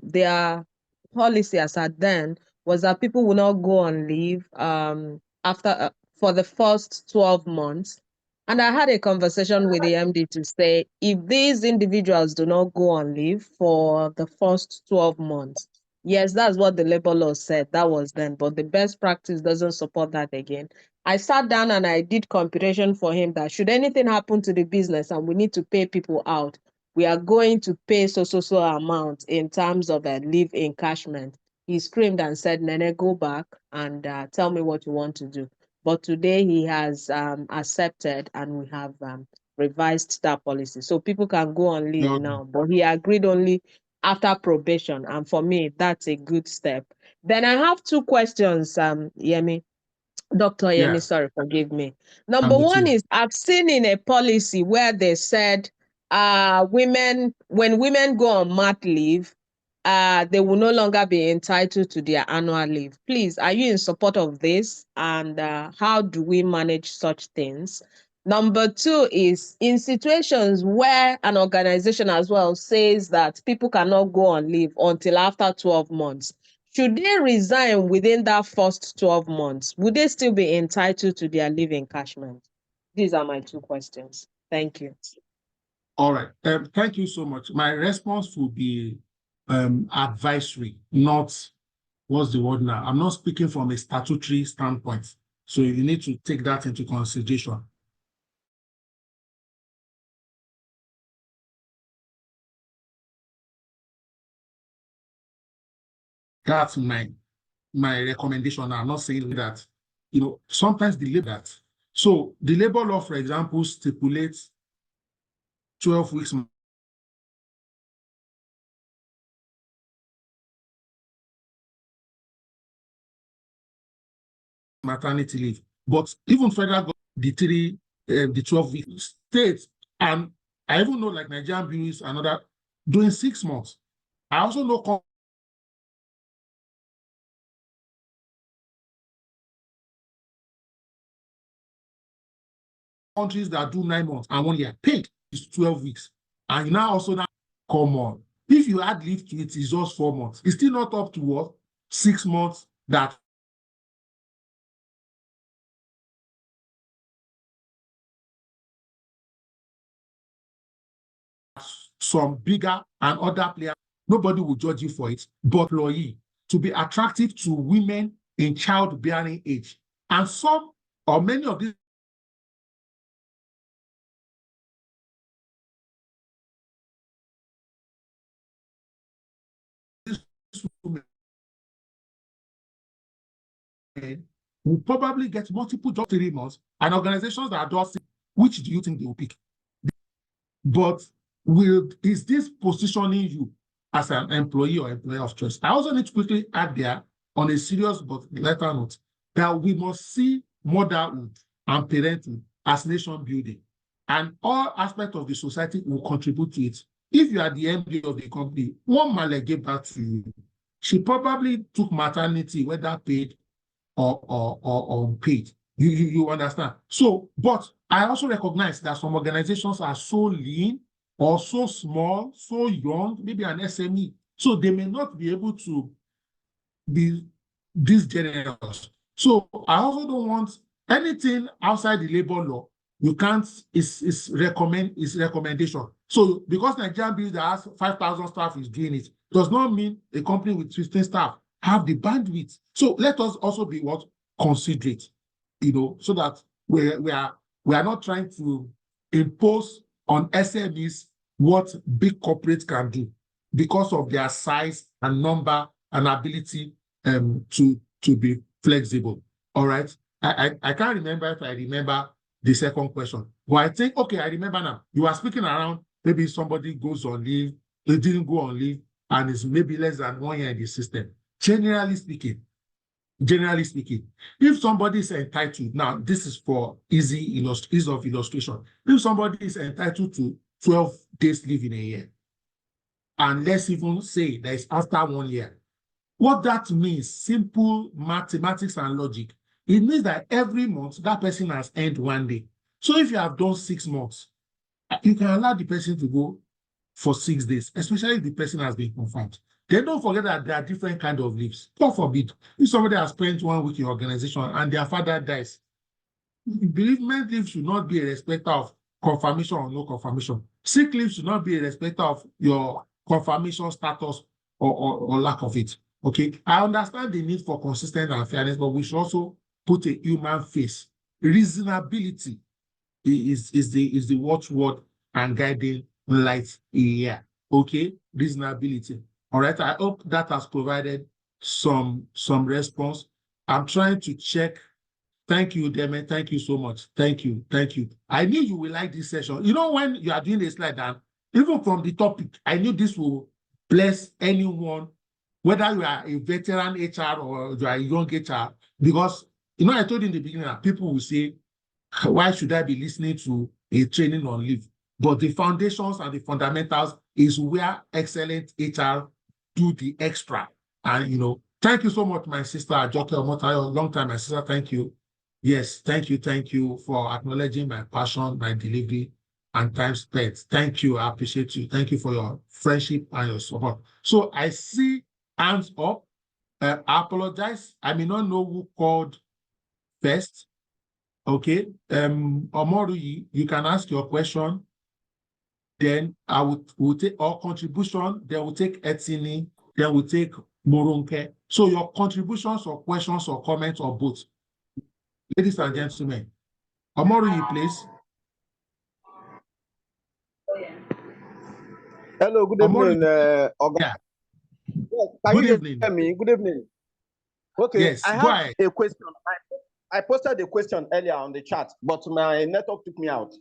their policy as at then was that people will not go on leave after for the first 12 months. And I had a conversation with the MD to say, if these individuals do not go on leave for the first 12 months, yes, that's what the labor law said. That was then, but the best practice doesn't support that again. I sat down and I did computation for him that should anything happen to the business and we need to pay people out, we are going to pay so amount in terms of a leave encashment. He screamed and said, Nene, go back and tell me what you want to do. But today he has accepted and we have revised that policy. So people can go on leave now, but he agreed only after probation. And for me, that's a good step. Then I have 2 questions, Yemi. Dr. Yemi, sorry, forgive me. Number one is, I've seen in a policy where they said when women go on mat leave, they will no longer be entitled to their annual leave. Please, are you in support of this? And how do we manage such things? Number 2 is, in situations where an organization as well says that people cannot go on leave until after 12 months, should they resign within that first 12 months? Would they still be entitled to their leave encashment? These are my 2 questions. Thank you. All right. Thank you so much. My response will be advisory, not what's the word now? I'm not speaking from a statutory standpoint. So you need to take that into consideration. That's my recommendation. I'm not saying that, sometimes the labor that. So the labor law, for example, stipulates 12 weeks maternity leave. But even federal government, the 12 weeks states, and I even know like Nigerian bureaus and other doing 6 months. I also know countries that do 9 months and 1 year, paid is 12 weeks. And you now also now come on. If you add leave to it, it's just 4 months. It's still not up to what? 6 months that some bigger and other players, nobody will judge you for it, but employee to be attractive to women in childbearing age. And some or many of these women will probably get multiple jobs 3 months, and organizations that are just, which do you think they will pick? But is this positioning you as an employee or employer of choice? I also need to quickly add there on a serious but lighter note that we must see motherhood and parenthood as nation building, and all aspects of the society will contribute to it. If you are the MD of the company, one Male gave back to you. She probably took maternity, whether paid or unpaid. You understand? So, but I also recognize that some organizations are so lean or so small, so young, maybe an SME, so they may not be able to be this generous. So I also don't want anything outside the labor law. You can't, it's recommendation. So because Nigerian Business that has 5,000 staff is doing it, does not mean a company with 15 staff have the bandwidth. So let us also be what? Considerate, so that we are not trying to impose on SMEs what big corporates can do because of their size and number and ability to be flexible. All right. I can't remember if I remember the second question. But I think, okay, I remember now. You are speaking around, maybe somebody goes on leave, they didn't go on leave, and it's maybe less than 1 year in the system. Generally speaking, if somebody is entitled, now this is for ease of illustration. If somebody is entitled to 12 days leave in a year, and let's even say that it's after 1 year, what that means, simple mathematics and logic, it means that every month that person has earned 1 day. So if you have done 6 months, you can allow the person to go for 6 days, especially if the person has been confirmed. Then don't forget that there are different kinds of leaves. God forbid, if somebody has spent 1 week in your organization and their father dies, bereavement leave should not be a respecter of confirmation or no confirmation. Sick leave should not be a respecter of your confirmation status or lack of it. Okay, I understand the need for consistency and fairness, but we should also put a human face. Reasonability is the watchword and guiding light here. Okay, reasonability. All right, I hope that has provided some response. I'm trying to check. Thank you, Demet. Thank you so much. Thank you. I knew you will like this session. When you are doing a slide down, even from the topic, I knew this will bless anyone, whether you are a veteran HR or you are a young HR, because I told you in the beginning that people will say, why should I be listening to a training on leave? But the foundations and the fundamentals is where excellent HR do the extra. And thank you so much, my sister Ajoke Omotayo. Long time, my sister. Thank you. Yes, thank you for acknowledging my passion, my delivery, and time spent. Thank you. I appreciate you. Thank you for your friendship and your support. So I see hands up. I apologize. I may not know who called first. Okay. Omoru, you can ask your question. Then we'll take our contribution. Then we'll take Etsini. Then we'll take Moronke. So your contributions or questions or comments or both. Ladies and gentlemen, Omoru, please. Hello, good evening, Oga. Yeah. Yes, can you hear me? Good evening. Okay, yes, I have a question. I posted a question earlier on the chat, but my network took me out.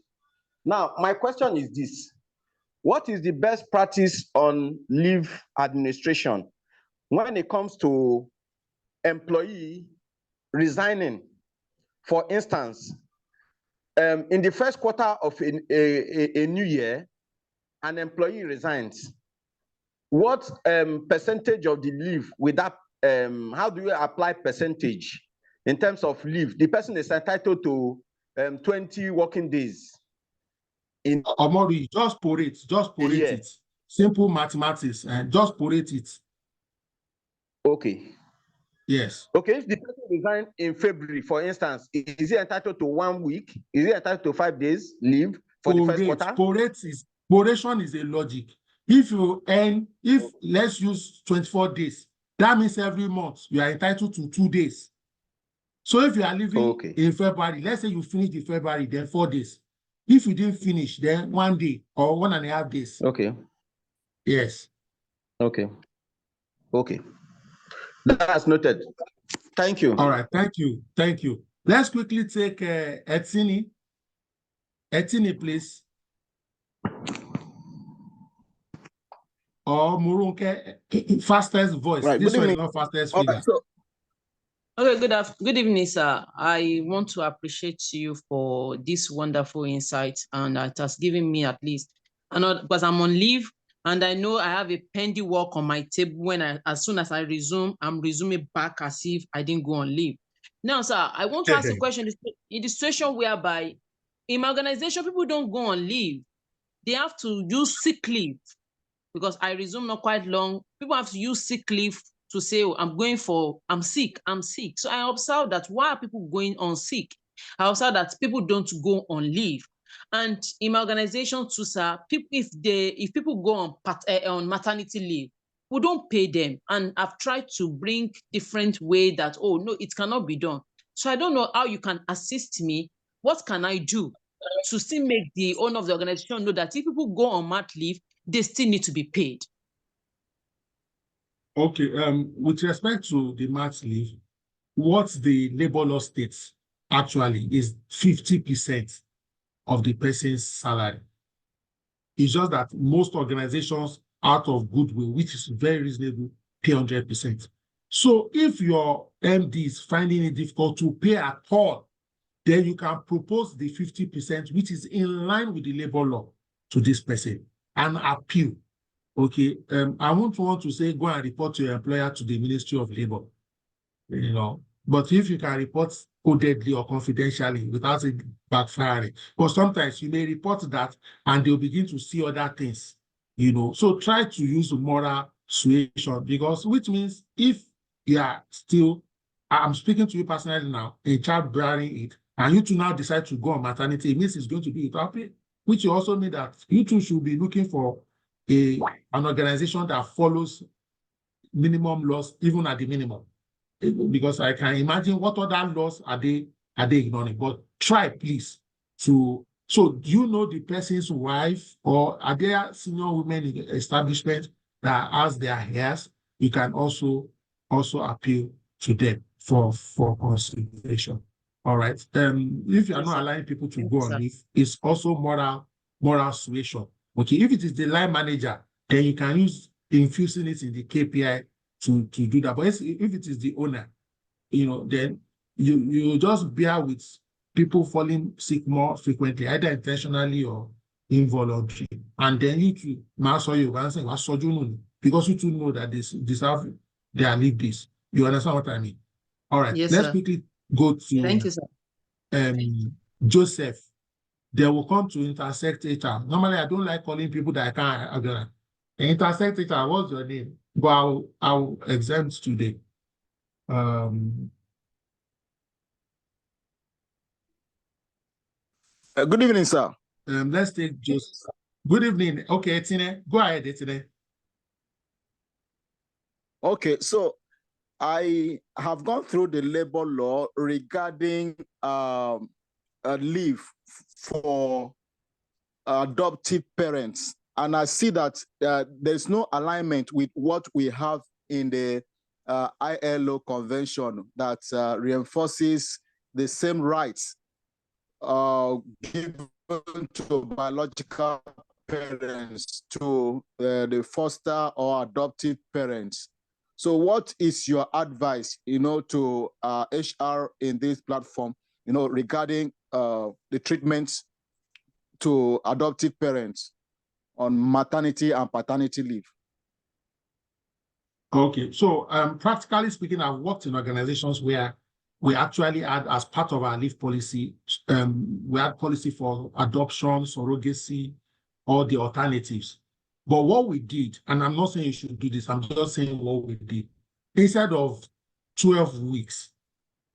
Now, my question is this. What is the best practice on leave administration when it comes to employee resigning? For instance, in the first quarter of a new year, an employee resigns. What percentage of the leave with that, how do you apply percentage in terms of leave? The person is entitled to 20 working days in Omori, just prorate it. Simple mathematics, and just prorate it. Okay. Yes. Okay, if the person resigned in February, for instance, is he entitled to 1 week? Is he entitled to 5 days leave for the first quarter? Proration is a logic. If let's use 24 days, that means every month you are entitled to 2 days. So if you are leaving in February, let's say you finish in February, then 4 days. If you didn't finish, then 1 day or 1.5 days. Okay. Yes. Okay. Okay. That's noted. Thank you. All right. Thank you. Thank you. Let's quickly take Etini. Etini, please. Or Murunke, fastest voice. Right. This one is not fastest figure. Right, so, Okay, good evening, sir. I want to appreciate you for this wonderful insight, and it has given me at least, because I'm on leave, and I know I have a pending work on my table. As soon as I resume, I'm resuming back as if I didn't go on leave. Now, sir, I want to ask a question. In the situation whereby in my organization, people don't go on leave, they have to use sick leave, because I resume not quite long. People have to use sick leave to say, oh, I'm sick. So I observe that why are people going on sick? I observe that people don't go on leave. And in my organization too, sir, if people go on maternity leave, we don't pay them. And I've tried to bring different way that, oh, no, it cannot be done. So I don't know how you can assist me. What can I do to still make the owner of the organization know that if people go on mat leave, they still need to be paid? Okay, with respect to the mat leave, what the labor law states actually is 50% of the person's salary. It's just that most organizations, out of goodwill, which is very reasonable, pay 100%. So if your MD is finding it difficult to pay at all, then you can propose the 50%, which is in line with the labor law, to this person and appeal. Okay, I won't want to say go and report your employer to the Ministry of Labor, but if you can report codedly or confidentially without it backfiring, because sometimes you may report that and they'll begin to see other things, So try to use moral suasion, because which means if you are still, I'm speaking to you personally now, a child bearing it, and you two now decide to go on maternity, it means it's going to be without pay, which also means that you two should be looking for an organization that follows minimum laws, even at the minimum. Because I can imagine what other laws are they ignoring. But try, please, so do you know the person's wife, or are there senior women in the establishment that as their heirs? You can also appeal to them for consideration. All right. If you are not allowing people to go on leave, it's also moral suasion. Okay, if it is the line manager, then you can use infusing it in the KPI to do that. But if it is the owner, then you just bear with people falling sick more frequently, either intentionally or involuntary. And then you too, because you two know that they deserve their leave this. You understand what I mean? All right, yes, let's sir. quickly go to Thank you, sir. Joseph. They will come to intersect HR. Normally, I don't like calling people that I can't. Intersect HR, what's your name? But I'll exempt today. good evening, sir. Let's take Joseph. Good evening. Okay, Etine, go ahead, Etine. Okay, so I have gone through the labor law regarding a leave for adoptive parents, and I see that there's no alignment with what we have in the ILO convention that reinforces the same rights given to biological parents to the foster or adoptive parents. So what is your advice, to HR in this platform, regarding the treatment to adoptive parents on maternity and paternity leave? Okay, so practically speaking, I've worked in organizations where we actually had, as part of our leave policy, we had policy for adoption, surrogacy, or the alternatives. But what we did, and I'm not saying you should do this, I'm just saying what we did. Instead of 12 weeks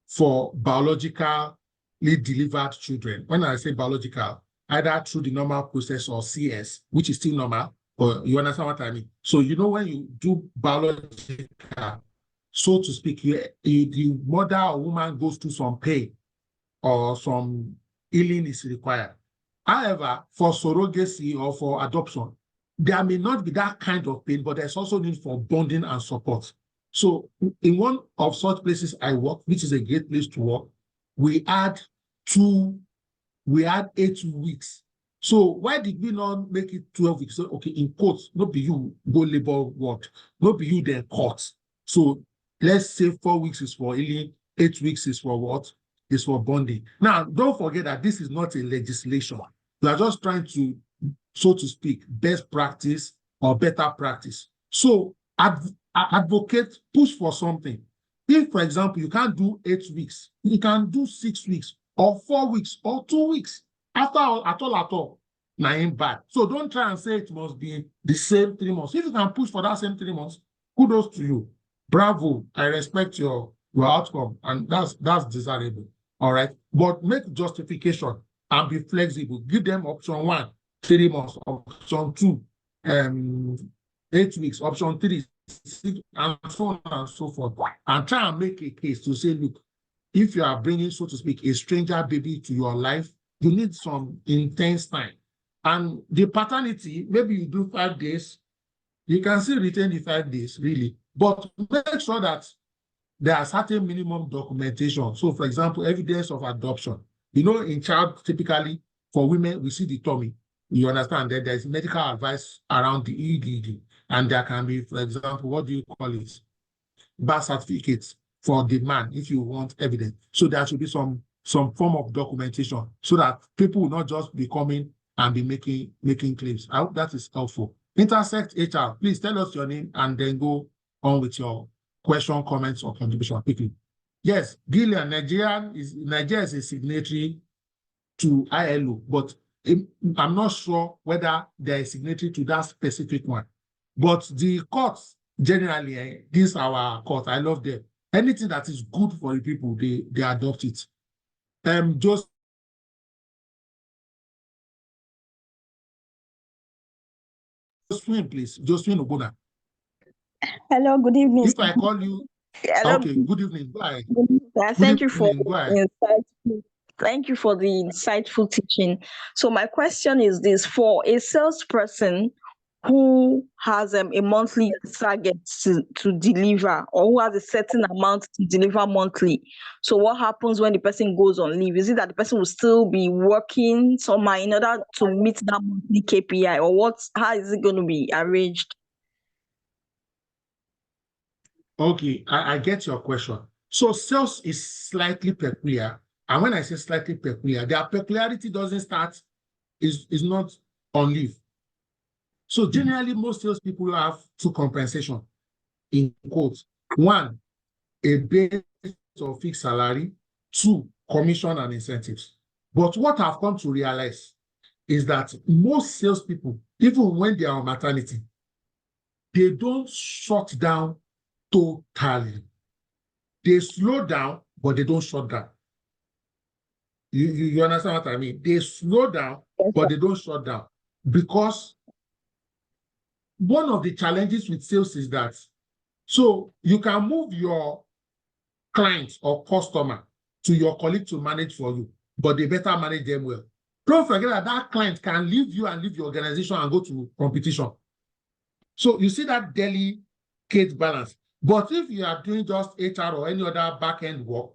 for biologically delivered children, when I say biological, either through the normal process or CS, which is still normal, or you understand what I mean? So, when you do biological, so to speak, the mother or woman goes through some pain or some healing is required. However, for surrogacy or for adoption, there may not be that kind of pain, but there's also need for bonding and support. So in one of such places I work, which is a great place to work, we had 8 weeks. So why did we not make it 12 weeks? So, okay, in quotes, not be you go labor ward, not be you then court. So let's say 4 weeks is for healing, 8 weeks is for what? Is for bonding. Now, don't forget that this is not a legislation. We are just trying to, so to speak, best practice or better practice. So advocate, push for something. If, for example, you can't do 8 weeks, you can do 6 weeks or 4 weeks or 2 weeks. After all, at all, now ain't bad. So don't try and say it must be the same 3 months. If you can push for that same 3 months, kudos to you. Bravo. I respect your outcome, and that's desirable. All right. But make justification and be flexible. Give them option 1, 3 months, option 2, 8 weeks, option 3, 6, and so on and so forth. And try and make a case to say, look, if you are bringing, so to speak, a stranger baby to your life, you need some intense time. And the paternity, maybe you do 5 days, you can still retain the 5 days, really. But make sure that there are certain minimum documentation. So, for example, evidence of adoption. In child, typically, for women, we see the tummy. You understand that there's medical advice around the EDD. And there can be, for example, what do you call it? Birth certificates for the man, if you want evidence. So there should be some form of documentation so that people will not just be coming and be making claims. I hope that is helpful. Intersect HR, please tell us your name and then go on with your question, comments, or contribution quickly. Yes, Gillian, Nigeria is a signatory to ILO, but I'm not sure whether they are signatory to that specific one. But the courts, generally, this is our court. I love them. Anything that is good for the people, they adopt it. Just Josephine, please. Josephine Oguna. Hello, good evening. If I call you, Hello. Okay, good evening. Go ahead. Thank you for Go ahead. Thank you for the insightful teaching. So my question is this: for a salesperson who has a monthly target to deliver, or who has a certain amount to deliver monthly, so what happens when the person goes on leave? Is it that the person will still be working somehow in order to meet that monthly KPI, or how is it going to be arranged? Okay, I get your question. So sales is slightly peculiar. And when I say slightly peculiar, their peculiarity doesn't start, is not on leave. So generally, most salespeople have 2 compensation, in quotes. 1, a base or fixed salary. 2, commission and incentives. But what I've come to realize is that most salespeople, even when they are on maternity, they don't shut down totally. They slow down, but they don't shut down. You understand what I mean? They slow down, but they don't shut down. Because one of the challenges with sales is that, so you can move your client or customer to your colleague to manage for you, but they better manage them well. Don't forget that that client can leave you and leave your organization and go to competition. So you see that delicate balance. But if you are doing just HR or any other back-end work,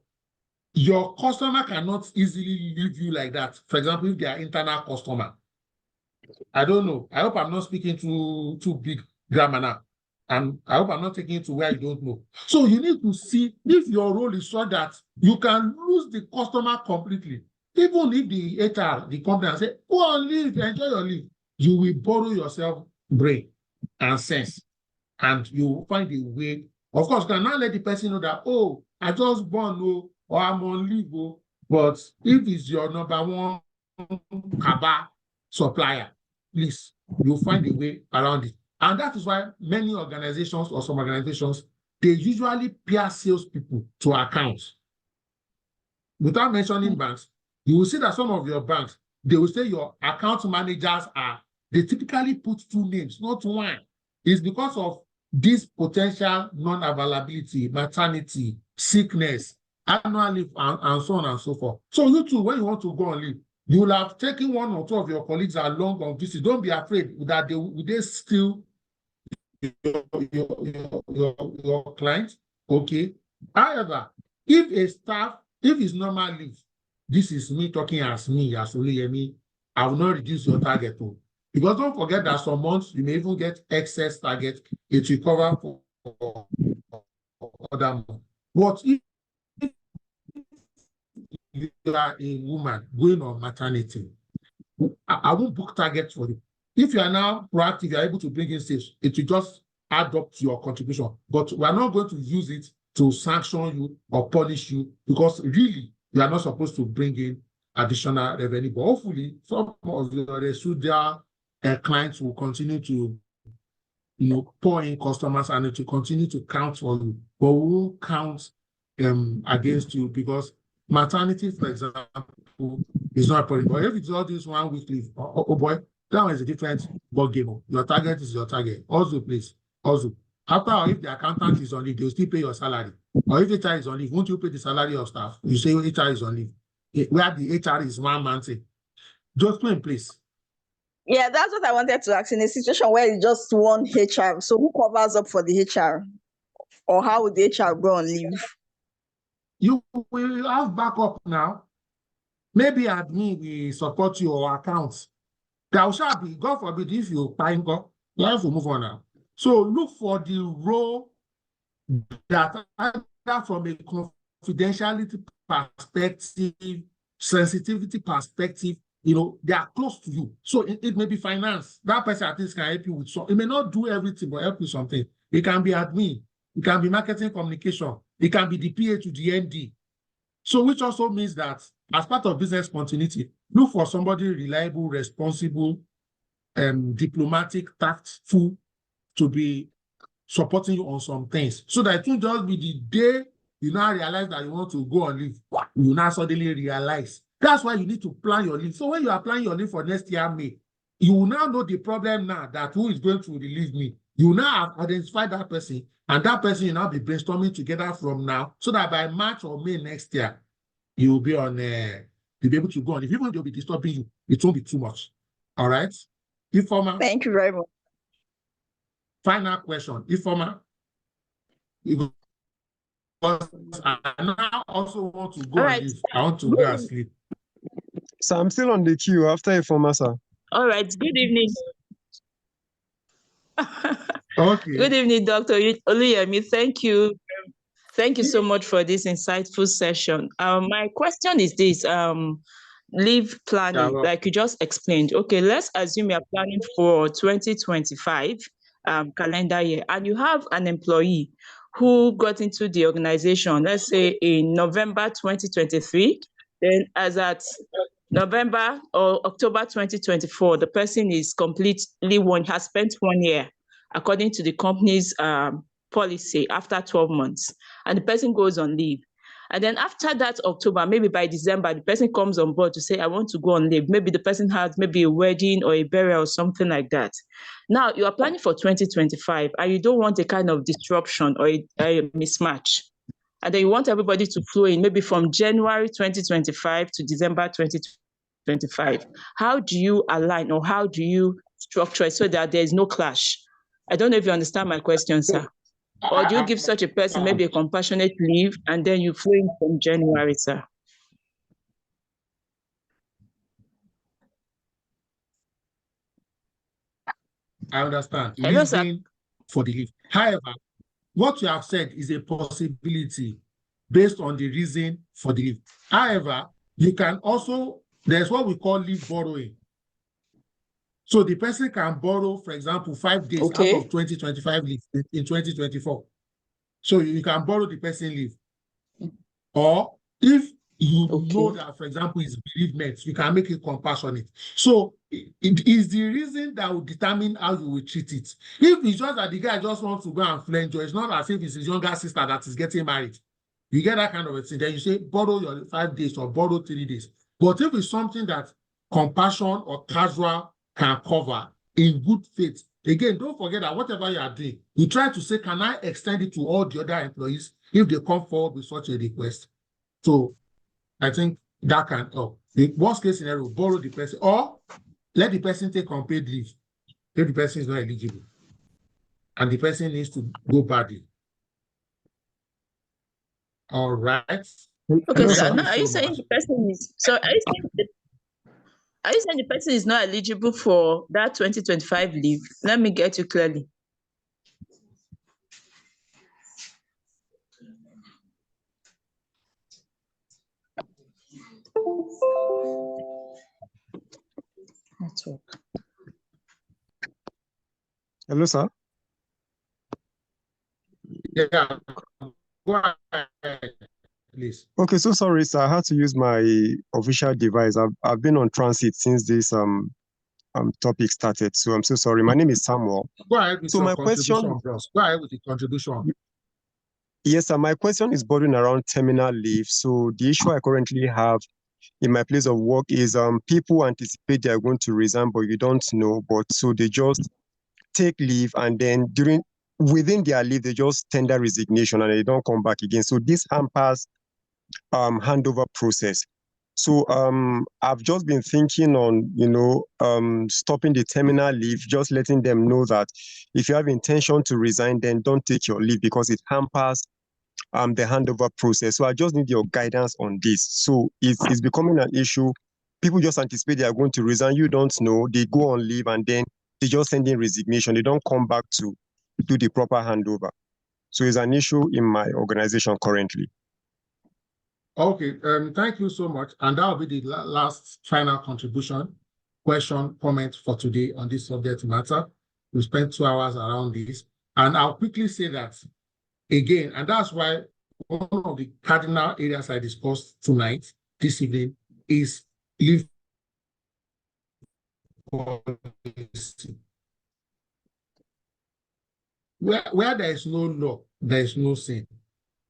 your customer cannot easily leave you like that. For example, if they are internal customer. I don't know. I hope I'm not speaking too big grammar now. And I hope I'm not taking it to where you don't know. So you need to see if your role is so that you can lose the customer completely. Even if the HR, the company, say, go on leave, enjoy your leave, you will borrow yourself brain and sense. And you will find a way. Of course, you can now let the person know that, oh, I just born, or I'm on leave, but if it's your number one Kaba supplier, please, you'll find a way around it. And that is why many organizations or some organizations, they usually pair salespeople to accounts. Without mentioning banks, you will see that some of your banks, they will say your account managers they typically put two names, not one. It's because of this potential non-availability, maternity, sickness, annual leave, and so on and so forth. So you too, when you want to go on leave, you will have taken one or two of your colleagues along on visit. Don't be afraid that they steal your client. Okay. However, if it's normal leave, this is me talking as Oluyemi, I will not reduce your target. Because don't forget that some months you may even get excess target. It will cover for other months. But if you are a woman going on maternity, I won't book targets for you. If you are now proactive, you are able to bring in sales, it will just add up to your contribution. But we are not going to use it to sanction you or punish you, because really you are not supposed to bring in additional revenue. But hopefully some of your residual clients will continue to pour in customers, and it will continue to count for you, but we won't count against you, because maternity, for example, is not a problem. But if it's all this 1 week leave, oh boy, that one is a different ball game. Your target is your target. Also, please, also, after, if the accountant is on leave, they'll still pay your salary. Or if HR is on leave, won't you pay the salary of staff? You say HR is on leave, where the HR is 1 month. Just put in place. Yeah, that's what I wanted to ask. In a situation where it's just one HR, so who covers up for the HR? Or how would the HR go on leave? You will have backup now. Maybe admin will support your accounts. There shall be, God forbid, if you find God, you have to move on now. So look for the role that either from a confidentiality perspective, sensitivity perspective, they are close to you. So it may be finance. That person at least can help you with something. It may not do everything, but help you something. It can be admin. It can be marketing communication. It can be the PA to the MD. So which also means that as part of business continuity, look for somebody reliable, responsible, diplomatic, tactful to be supporting you on some things. So that it won't just be the day you now realize that you want to go on leave, you now suddenly realize. That's why you need to plan your leave. So when you are planning your leave for next year, May, you will now know the problem now, that who is going to relieve me. You will now have identified that person, and that person will now be brainstorming together from now, so that by March or May next year, you will be on, you'll be able to go on. If even they'll be disturbing you, it won't be too much. All right? Ifeoma. Thank you very much. Final question. Ifeoma. I now also want to go and leave. I want to go and sleep. So I'm still on the queue after Ifeoma, sir. All right. Good evening. Okay. Good evening, Dr. Oluyemi. Thank you. Thank you so much for this insightful session. My question is this: leave planning, like you just explained. Okay, let's assume you're planning for 2025 calendar year, and you have an employee who got into the organization, let's say in November 2023, then as at November or October 2024, the person is has spent 1 year according to the company's policy after 12 months, and the person goes on leave. And then after that October, maybe by December, the person comes on board to say, I want to go on leave. Maybe the person has maybe a wedding or a burial or something like that. Now you are planning for 2025 and you don't want a kind of disruption or a mismatch. And then you want everybody to flow in maybe from January 2025 to December 2025. How do you align, or how do you structure it so that there is no clash? I don't know if you understand my question, sir. Or do you give such a person maybe a compassionate leave and then you flow in from January, sir? I understand. Hello, sir. Leaving for the leave. However, what you have said is a possibility based on the reason for the leave. However, you can also, there's what we call leave borrowing. So the person can borrow, for example, 5 days out of 2025 leave in 2024. So you can borrow the person leave. Or If you know that, for example, it's bereavement, you can make it compassionate. So it is the reason that will determine how you will treat it. If it's just that the guy just wants to go and flange, it's not as if it's his younger sister that is getting married. You get that kind of a thing. Then you say, borrow your 5 days or borrow 3 days. But if it's something that compassion or casual can cover in good faith, again, don't forget that whatever you are doing, you try to say, can I extend it to all the other employees if they come forward with such a request? So I think that can help. The worst case scenario, borrow the person or let the person take unpaid leave if the person is not eligible and the person needs to go badly. All right. Okay, sir. now are you saying the person is are you saying the person is not eligible for that 2025 leave? Let me get you clearly. Network. Hello, sir. Yeah. Go ahead, please. Okay, so sorry, sir. I had to use my official device. I've been on transit since this topic started. So I'm so sorry. My name is Samuel. Go ahead with So your my question, contribution, bros. Go ahead with the contribution. yes, sir. My question is bordering around terminal leave. So the issue I currently have in my place of work is people anticipate they are going to resign, but you don't know. But so they just take leave, and then within their leave, they just tender resignation and they don't come back again. So this hampers handover process. So I've just been thinking on, stopping the terminal leave, just letting them know that if you have intention to resign, then don't take your leave because it hampers the handover process. So I just need your guidance on this. So it's becoming an issue. People just anticipate they are going to resign. You don't know. They go on leave and then they just send in resignation. They don't come back to do the proper handover. So it's an issue in my organization currently. Okay, thank you so much. And that will be the last final contribution, question, comment for today on this subject matter. We spent 2 hours around this. And I'll quickly say that again, and that's why one of the cardinal areas I discussed tonight, this evening, is leave policy. Where there is no law, there is no sin.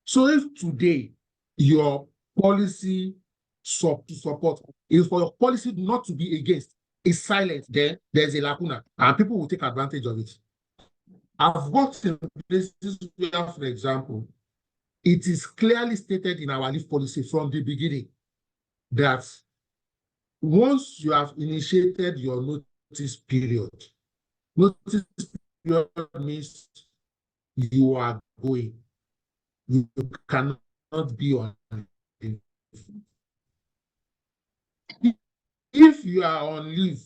So if today your policy support is for your policy not to be against is silent, then there's a lacuna and people will take advantage of it. I've worked in places where, for example, it is clearly stated in our leave policy from the beginning that once you have initiated your notice period means you are going. You cannot be on leave. If you are on leave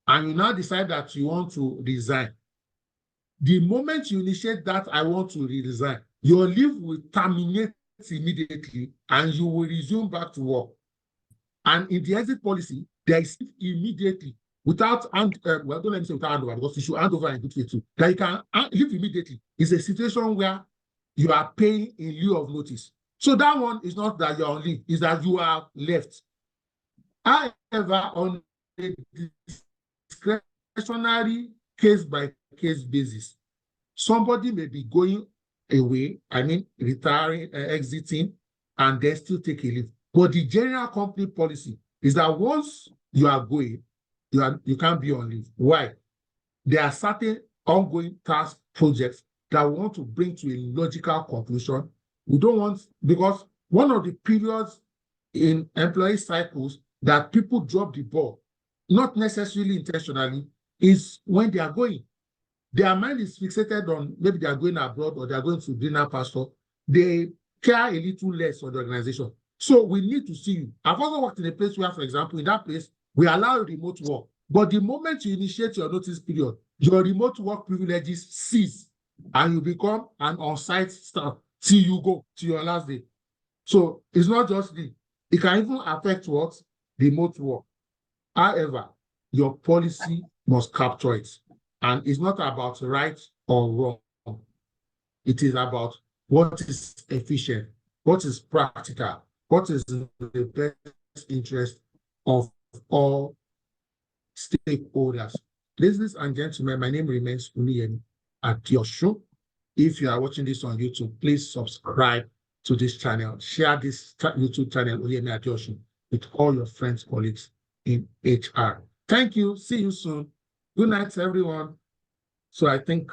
and you now decide that you want to resign, the moment you initiate that I want to resign, your leave will terminate immediately and you will resume back to work. And in the exit policy, there is immediately without don't let me say without handover because you should hand over in good faith too. That you can leave immediately is a situation where you are paying in lieu of notice. So that one is not that you're on leave, is that you are left. However, on a discretionary case-by-case basis, somebody may be going away, retiring, exiting, and then still take a leave. But the general company policy is that once you are going, you can't be on leave. Why? There are certain ongoing task projects that we want to bring to a logical conclusion. We don't want, because one of the periods in employee cycles that people drop the ball, not necessarily intentionally, is when they are going. Their mind is fixated on maybe they are going abroad or they are going to greener pasture. They care a little less for the organization. So we need to see you. I've also worked in a place where, for example, in that place, we allow remote work. But the moment you initiate your notice period, your remote work privileges cease and you become an on-site staff till you go to your last day. So it's not just it can even affect what? Remote work. However, your policy must capture it. And it's not about right or wrong. It is about what is efficient, what is practical, what is the best interest of all stakeholders. Ladies and gentlemen, my name remains Oluyemi Adeosun. If you are watching this on YouTube, please subscribe to this channel. Share this YouTube channel, Oluyemi Adeosun, with all your friends, colleagues in HR. Thank you. See you soon. Good night, everyone. So I think